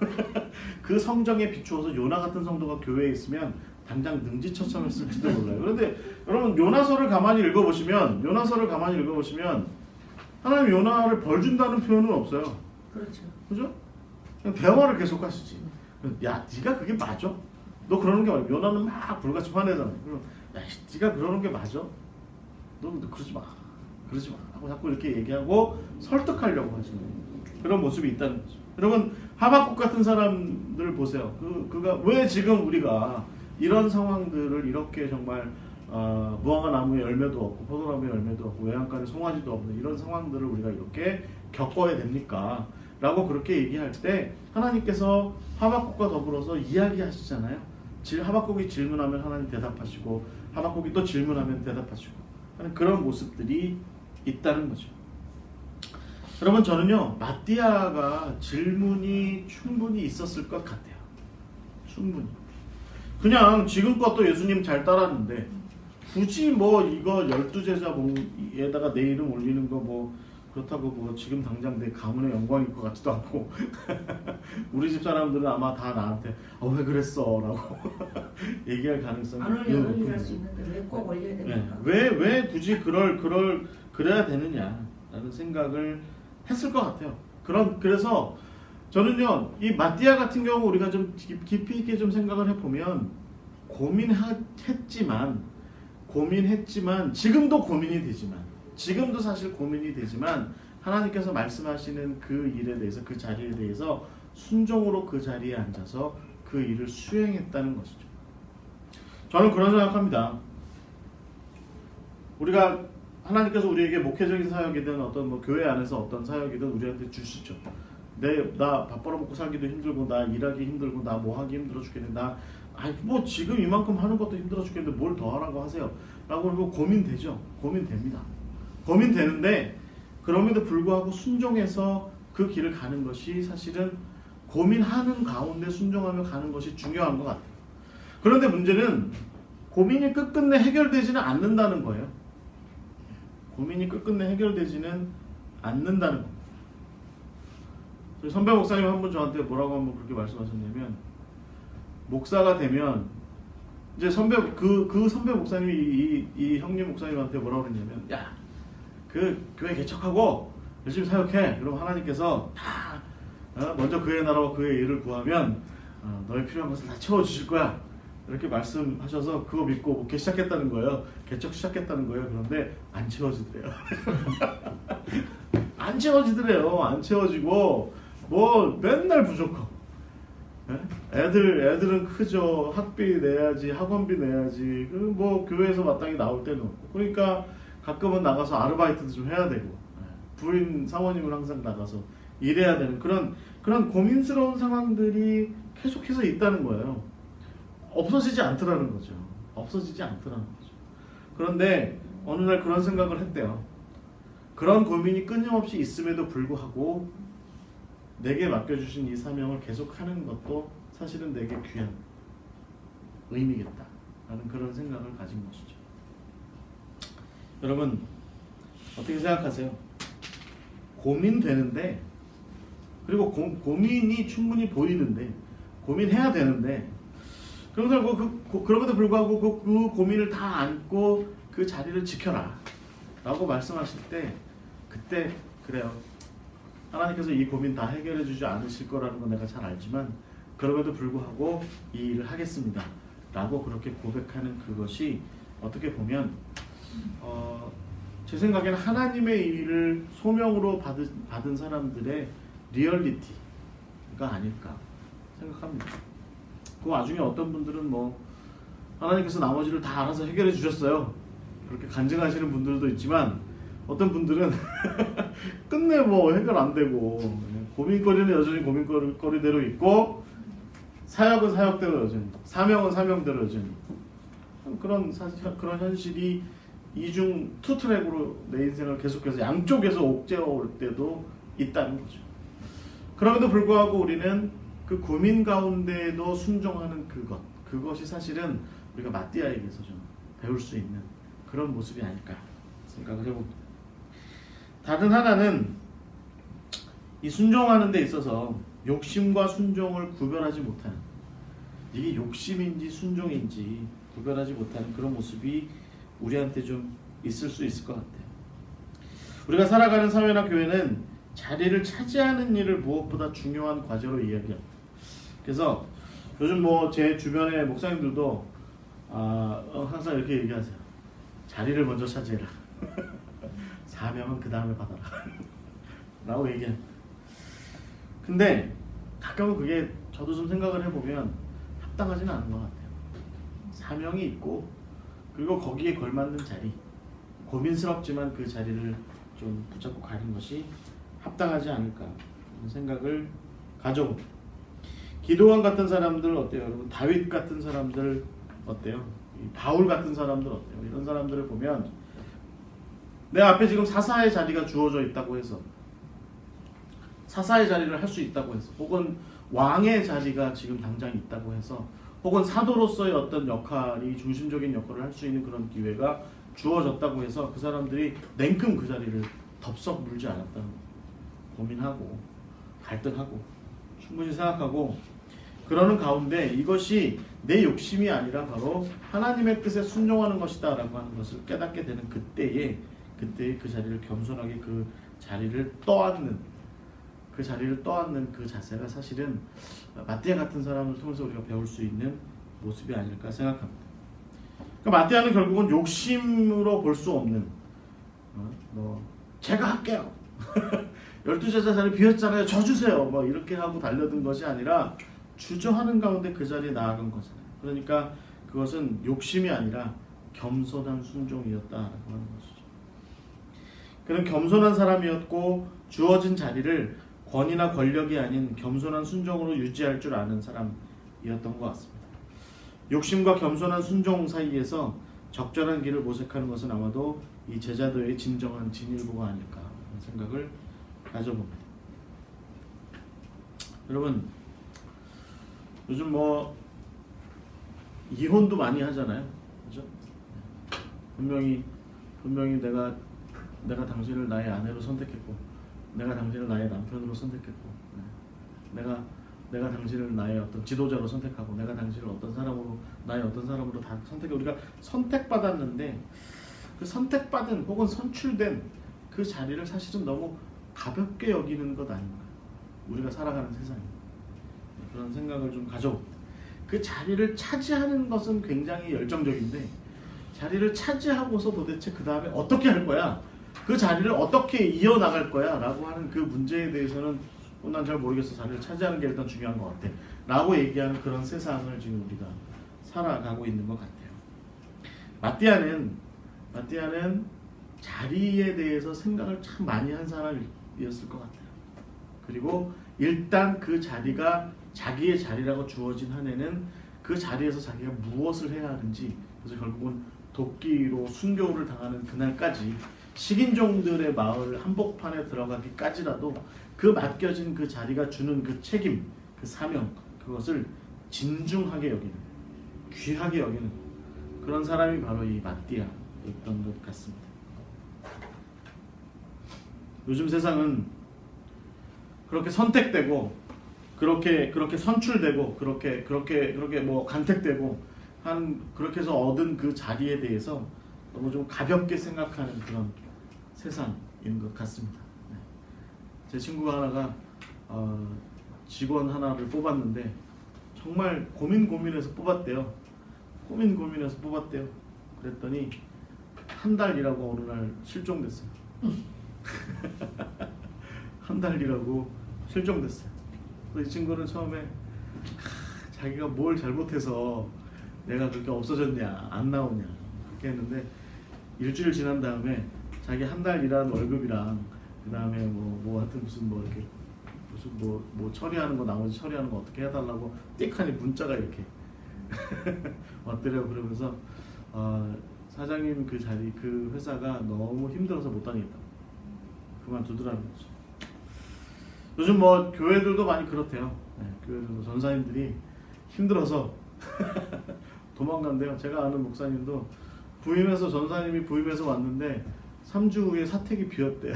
그 성정에 비추어서 요나 같은 성도가 교회에 있으면 당장 능지처참했을지도 몰라요. 그런데 여러분, 요나서를 가만히 읽어보시면 하나님 요나를 벌 준다는 표현은 없어요. 그렇죠. 그죠? 그냥 대화를 계속 하시지. 야, 네가 그게 맞아? 너 그러는 게 맞아? 요나는 막 불같이 화내잖아. 그럼 야, 네가 그러는 게 맞아? 너 그러지 마. 하고 자꾸 이렇게 얘기하고 설득하려고 하시는 그런 모습이 있다는 거죠. 여러분, 하박국 같은 사람들 보세요. 그가 왜 지금 우리가 이런 상황들을 이렇게 정말 무화과 나무에 열매도 없고 포도나무에 열매도 없고 외양간에 송아지도 없는 이런 상황들을 우리가 이렇게 겪어야 됩니까? 라고 그렇게 얘기할 때 하나님께서 하박국과 더불어서 이야기하시잖아요. 하박국이 질문하면 하나님 대답하시고 하박국이 또 질문하면 대답하시고 하는 그런 모습들이 있다는 거죠. 여러분, 저는요, 마띠아가 질문이 충분히 있었을 것 같아요. 충분히. 그냥 지금껏도 예수님 잘 따랐는데 굳이 뭐 이거 12제자에다가 내 이름 올리는 거 뭐 그렇다고 뭐 지금 당장 내 가문의 영광일 것 같지도 않고 우리 집 사람들은 아마 다 나한테 왜 그랬어? 라고 얘기할 가능성이 안 올릴 수 있는데 왜 꼭 올려야 됩니까? 왜 굳이 그래야 되느냐라는 생각을 했을 것 같아요. 그래서 저는요, 이 마띠아 같은 경우 우리가 좀 깊이 있게 좀 생각을 해보면 고민했지만 지금도 고민이 되지만 지금도 사실 고민이 되지만 하나님께서 말씀하시는 그 일에 대해서 그 자리에 대해서 순종으로 그 자리에 앉아서 그 일을 수행했다는 것이죠. 저는 그런 생각합니다. 우리가 하나님께서 우리에게 목회적인 사역이든 어떤 뭐 교회 안에서 어떤 사역이든 우리한테 주시죠. 나 밥 벌어먹고 살기도 힘들고 나 일하기 힘들고 나 뭐 하기 힘들어 죽겠네. 뭐 지금 이만큼 하는 것도 힘들어 죽겠는데 뭘 더 하라고 하세요. 라고 그러고 고민되죠. 고민됩니다. 고민되는데 그럼에도 불구하고 순종해서 그 길을 가는 것이 사실은 고민하는 가운데 순종하며 가는 것이 중요한 것 같아요. 그런데 문제는 고민이 끝끝내 해결되지는 않는다는 거예요. 고민이 끝끝내 해결되지는 않는다는 겁니다. 선배 목사님 한 분 저한테 뭐라고 한번 그렇게 말씀하셨냐면 목사가 되면 이제 그 선배 목사님이 이 형님 목사님한테 뭐라고 그랬냐면 야 그 교회 개척하고 열심히 사역해. 그럼 하나님께서 다 먼저 그의 나라와 그의 일을 구하면 너의 필요한 것을 다 채워주실 거야. 이렇게 말씀하셔서 그거 믿고 목회 시작했다는 거예요. 개척 시작했다는 거예요. 그런데 안 채워지더래요. 안 채워지더래요. 안 채워지고 뭐 맨날 부족하고 애들은 크죠. 학비 내야지, 학원비 내야지. 뭐 교회에서 마땅히 나올 때는 없고. 그러니까 가끔은 나가서 아르바이트도 좀 해야 되고 부인 사모님은 항상 나가서 일해야 되는 그런 고민스러운 상황들이 계속해서 있다는 거예요. 없어지지 않더라는 거죠. 없어지지 않더라는 거죠. 그런데 어느 날 그런 생각을 했대요. 그런 고민이 끊임없이 있음에도 불구하고 내게 맡겨주신 이 사명을 계속하는 것도 사실은 내게 귀한 의미겠다라는 그런 생각을 가진 것이죠. 여러분 어떻게 생각하세요? 고민되는데 그리고 고민이 충분히 보이는데 고민해야 되는데 그럼에도 불구하고 그 고민을 다 안고 그 자리를 지켜라 라고 말씀하실 때 그때 그래요. 하나님께서 이 고민 다 해결해 주지 않으실 거라는 건 내가 잘 알지만 그럼에도 불구하고 이 일을 하겠습니다 라고 그렇게 고백하는 그것이 어떻게 보면 제 생각에는 하나님의 일을 소명으로 받은 사람들의 리얼리티가 아닐까 생각합니다. 그 와중에 어떤 분들은 뭐 하나님께서 나머지를 다 알아서 해결해 주셨어요 그렇게 간증하시는 분들도 있지만 어떤 분들은 끝내 뭐 해결 안 되고 고민거리는 여전히 고민거리대로 있고 사역은 사역대로 여전히 사명은 사명대로 여전히 그런 현실이 이중 투트랙으로 내 인생을 계속해서 양쪽에서 옥죄어올 때도 있다는 거죠. 그럼에도 불구하고 우리는 그 고민 가운데에도 순종하는 그것이 사실은 우리가 마띠아에게서 좀 배울 수 있는 그런 모습이 아닐까 생각을 해봅니다. 다른 하나는 이 순종하는 데 있어서 욕심과 순종을 구별하지 못하는 이게 욕심인지 순종인지 구별하지 못하는 그런 모습이 우리한테 좀 있을 수 있을 것 같아요. 우리가 살아가는 사회나 교회는 자리를 차지하는 일을 무엇보다 중요한 과제로 이야기합니다. 그래서 요즘 뭐 제 주변의 목사님들도 항상 이렇게 얘기하세요. 자리를 먼저 차지해라. 사명은 그 다음에 받아라. 라고 얘기합니다. 근데 가끔은 그게 저도 좀 생각을 해보면 합당하지는 않은 것 같아요. 사명이 있고 그리고 거기에 걸맞는 자리 고민스럽지만 그 자리를 좀 붙잡고 가는 것이 합당하지 않을까 하는 생각을 가져봅니다. 기도원 같은 사람들 어때요? 여러분 다윗 같은 사람들 어때요? 바울 같은 사람들 어때요? 이런 사람들을 보면 내 앞에 지금 사사의 자리가 주어져 있다고 해서 사사의 자리를 할 수 있다고 해서 혹은 왕의 자리가 지금 당장 있다고 해서 혹은 사도로서의 어떤 역할이 중심적인 역할을 할 수 있는 그런 기회가 주어졌다고 해서 그 사람들이 냉큼 그 자리를 덥석 물지 않았다는 거예요. 고민하고 갈등하고 충분히 생각하고 그러는 가운데 이것이 내 욕심이 아니라 바로 하나님의 뜻에 순종하는 것이다 라고 하는 것을 깨닫게 되는 그때에 그 자리를 겸손하게 그 자리를 떠안는 그 자세가 사실은 마띠아 같은 사람을 통해서 우리가 배울 수 있는 모습이 아닐까 생각합니다. 그러니까 마띠아는 결국은 욕심으로 볼 수 없는 제가 할게요. 12제자 자리 비었잖아요. 저 주세요. 뭐 이렇게 하고 달려든 것이 아니라 주저하는 가운데 그 자리에 나아간 거잖아요. 그러니까 그것은 욕심이 아니라 겸손한 순종이었다라고 하는 것이죠. 그는 겸손한 사람이었고 주어진 자리를 권위나 권력이 아닌 겸손한 순종으로 유지할 줄 아는 사람이었던 것 같습니다. 욕심과 겸손한 순종 사이에서 적절한 길을 모색하는 것은 아마도 이 제자도의 진정한 진일보가 아닐까 하는 생각을 가져봅니다. 여러분 요즘 뭐 이혼도 많이 하잖아요, 그죠? 분명히 내가 당신을 나의 아내로 선택했고, 내가 당신을 나의 남편으로 선택했고, 내가 당신을 나의 어떤 지도자로 선택하고, 내가 당신을 나의 어떤 사람으로 다 선택해. 우리가 선택받았는데 그 선택받은 혹은 선출된 그 자리를 사실은 너무 가볍게 여기는 것 아닌가? 우리가 살아가는 세상이 그런 생각을 좀 가져봅니다. 그 자리를 차지하는 것은 굉장히 열정적인데 자리를 차지하고서 도대체 그 다음에 어떻게 할 거야? 그 자리를 어떻게 이어나갈 거야? 라고 하는 그 문제에 대해서는 난 잘 모르겠어. 자리를 차지하는 게 일단 중요한 것 같아. 라고 얘기하는 그런 세상을 지금 우리가 살아가고 있는 것 같아요. 마띠아는 자리에 대해서 생각을 참 많이 한 사람이었을 것 같아요. 그리고 일단 그 자리가 자기의 자리라고 주어진 한에는 그 자리에서 자기가 무엇을 해야 하는지, 그래서 결국은 도끼로 순교를 당하는 그날까지 식인종들의 마을 한복판에 들어가기까지라도 그 맡겨진 그 자리가 주는 그 책임, 그 사명, 그것을 진중하게 여기는, 귀하게 여기는 그런 사람이 바로 이 마띠아였던 것 같습니다. 요즘 세상은 그렇게 선택되고 그렇게 선출되고 그렇게 뭐 간택되고 한 그렇게 해서 얻은 그 자리에 대해서 너무 좀 가볍게 생각하는 그런 세상인 것 같습니다. 네. 제 친구가 하나가 직원 하나를 뽑았는데 정말 고민해서 뽑았대요. 고민해서 뽑았대요. 그랬더니 한 달 일하고 어느 날 실종됐어요. 한 달 일하고 실종됐어요. 그래서 이 친구는 처음에 자기가 뭘 잘못해서 내가 그렇게 없어졌냐, 안 나오냐 그렇게 했는데 일주일 지난 다음에 자기 한 달 일한 월급이랑 그 다음에 뭐 하여튼 무슨 처리하는 거, 나머지 처리하는 거 어떻게 해달라고 띡하니 문자가 이렇게 왔더래요. 그러면서 사장님 그 자리, 그 회사가 너무 힘들어서 못 다니겠다고 그만두더라는 거죠. 요즘 뭐 교회들도 많이 그렇대요. 네, 교회들도 전사님들이 힘들어서 도망간대요. 제가 아는 목사님도 전사님이 부임해서 왔는데 3주 후에 사택이 비었대요.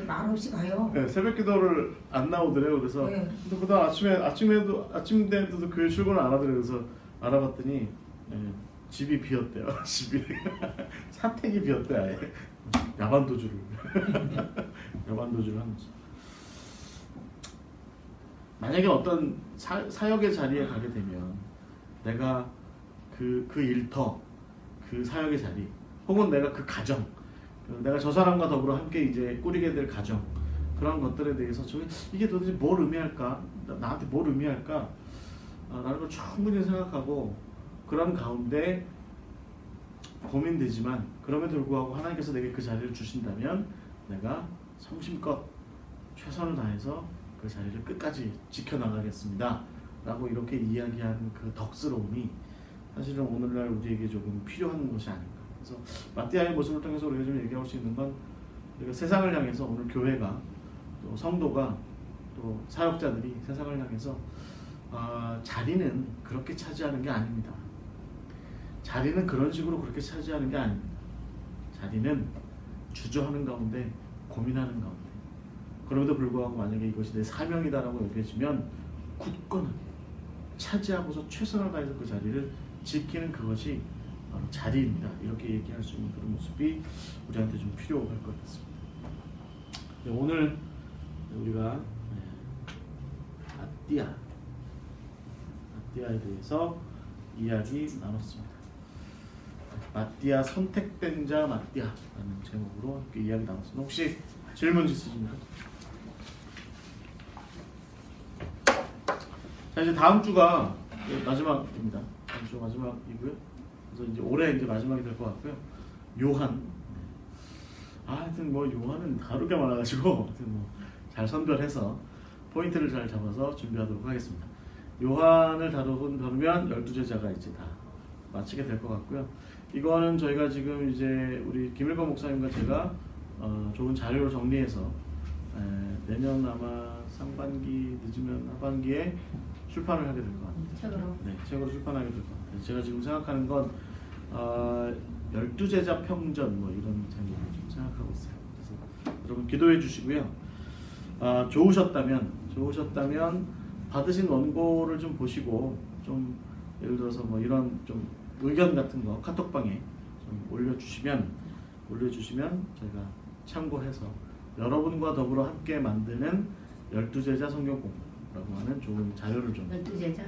말없이 가요. 네, 새벽 기도를 안 나오더래요. 그래서 네. 근데 그다음 아침 때도 교회 출근을 안 하더래요. 그래서 알아봤더니 집이 비었대요. 집이 사택이 비었대. 아예 야반도주를 한 거죠. 만약에 어떤 사역의 자리에 가게 되면 내가 그 일터, 그 사역의 자리, 혹은 내가 그 가정, 내가 저 사람과 더불어 함께 이제 꾸리게 될 가정, 그런 것들에 대해서 이게 도대체 뭘 의미할까? 나한테 뭘 의미할까? 라는 걸 충분히 생각하고 그런 가운데 고민되지만 그럼에도 불구하고 하나님께서 내게 그 자리를 주신다면 내가 성심껏 최선을 다해서 그 자리를 끝까지 지켜나가겠습니다 라고 이렇게 이야기하는 그 덕스러움이 사실은 오늘날 우리에게 조금 필요한 것이 아닌가. 그래서 마띠아의 모습을 통해서 우리가 좀 얘기할 수 있는 건 우리가 세상을 향해서 오늘 교회가 또 성도가 또 사역자들이 세상을 향해서 자리는 그렇게 차지하는 게 아닙니다. 자리는 그런 식으로 그렇게 차지하는 게 아닙니다. 자리는 주저하는 가운데, 고민하는 가운데, 그럼에도 불구하고 만약에 이것이 내 사명이다라고 여겨지면 굳건하게 차지하고서 최선을 다해서 그 자리를 지키는 그것이 바로 자리입니다. 이렇게 얘기할 수 있는 그런 모습이 우리한테 좀 필요할 것 같습니다. 오늘 우리가 마띠아에 대해서 이야기 나눴습니다. 마띠아, 선택된 자 마띠아라는 제목으로 함께 이야기 나눴습니다. 혹시 질문 있으십니까? 자, 이제 다음 주가 마지막입니다. 다음 주 마지막이고요. 그래서 이제 올해 이제 마지막이 될 것 같고요. 요한. 하여튼 뭐 요한은 다루게 많아가지고 하여튼 뭐 잘 선별해서 포인트를 잘 잡아서 준비하도록 하겠습니다. 요한을 다루면 12제자가 이제 다 마치게 될 것 같고요. 이거는 저희가 지금 이제 우리 김일건 목사님과 제가 좋은 자료를 정리해서 내년 아마 상반기 늦으면 하반기에 출판을 하게 될 것 같아요. 책으로? 네, 책으로 출판하게 될 것 같아요. 제가 지금 생각하는 건 12제자 평전 뭐 이런 제목을 좀 생각하고 있어요. 그래서 여러분 기도해 주시고요. 좋으셨다면 받으신 원고를 좀 보시고 좀 예를 들어서 뭐 이런 좀 의견 같은 거 카톡방에 좀 올려주시면 저희가 참고해서 여러분과 더불어 함께 만드는 12제자 성경 공부라고 하는 좋은 자료를 좀 12제자?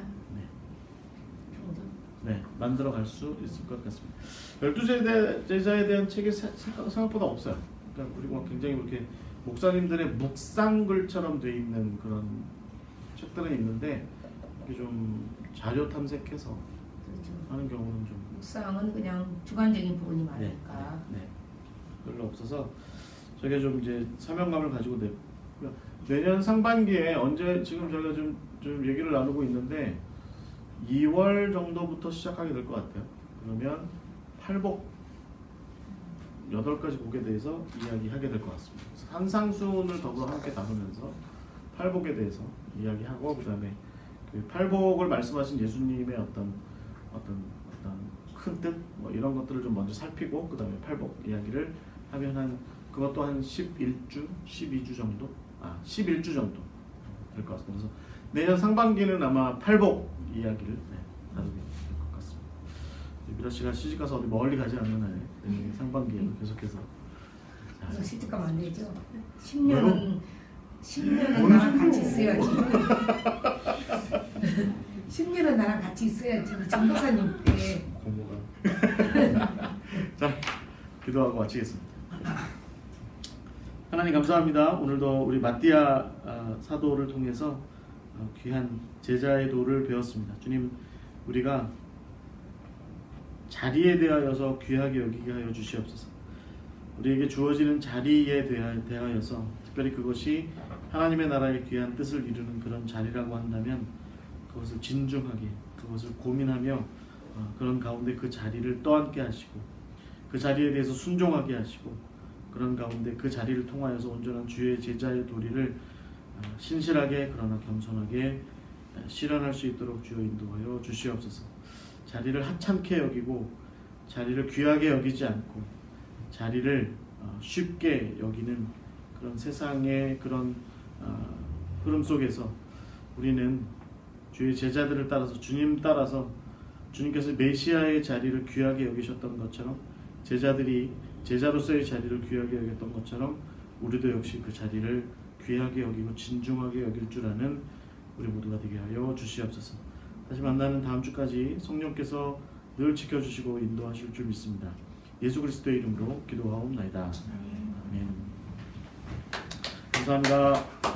네, 만들어 갈 수 있을 것 같습니다. 12제자에 대한 책이 생각보다 없어요. 그러니까 그리고 굉장히 이렇게 목사님들의 묵상글처럼 돼 있는 그런 책들은 있는데 이게 좀 자료 탐색해서 그렇죠. 하는 경우는 좀 묵상은 그냥 주관적인 부분이 많으니까. 네. 별로 없어서 저희가 좀 이제 사명감을 가지고 내년 상반기에 언제 지금 저희가 좀 얘기를 나누고 있는데 2월 정도부터 시작하게 될 것 같아요. 그러면 팔복 8가지 복에 대해서 이야기하게 될 것 같습니다. 산상수훈을 더불어 함께 다루면서 팔복에 대해서 이야기하고 그다음에 그 팔복을 말씀하신 예수님의 어떤 큰 뜻 뭐 이런 것들을 좀 먼저 살피고 그다음에 팔복 이야기를 하면 그것도 한 11주, 12주 정도, 11주 정도 될 것 같습니다. 그래서 내년 상반기는 아마 팔복 이야기를 다루게 될 것 같습니다. 미라 씨가 시집 가서 어디 멀리 가지 않는 한에 상반기에 계속해서 시집 가면 안 되죠. 10년은 나랑 같이 있어야지. 10년은 나랑 같이 있어야지. 전도사님 때. 고모가. 자, 기도하고 마치겠습니다. 하나님 감사합니다. 오늘도 우리 마띠아 사도를 통해서 귀한 제자의 도를 배웠습니다. 주님, 우리가 자리에 대하여서 귀하게 여기게 하여 주시옵소서. 우리에게 주어지는 자리에 대하여서 특별히 그것이 하나님의 나라의 귀한 뜻을 이루는 그런 자리라고 한다면 그것을 진중하게, 그것을 고민하며 그런 가운데 그 자리를 떠안게 하시고 그 자리에 대해서 순종하게 하시고 그런 가운데 그 자리를 통하여서 온전한 주의 제자의 도리를 신실하게 그러나 겸손하게 실현할 수 있도록 주여 인도하여 주시옵소서. 자리를 하찮게 여기고 자리를 귀하게 여기지 않고 자리를 쉽게 여기는 그런 세상의 그런 흐름 속에서 우리는 주의 제자들을 따라서 주님 따라서 주님께서 메시아의 자리를 귀하게 여기셨던 것처럼 제자들이 제자로서의 자리를 귀하게 여겼던 것처럼 우리도 역시 그 자리를 귀하게 여기고 진중하게 여길 줄 아는 우리 모두가 되게 하여 주시옵소서. 다시 만나는 다음 주까지 성령께서 늘 지켜주시고 인도하실 줄 믿습니다. 예수 그리스도의 이름으로 기도하옵나이다. 아멘. 감사합니다.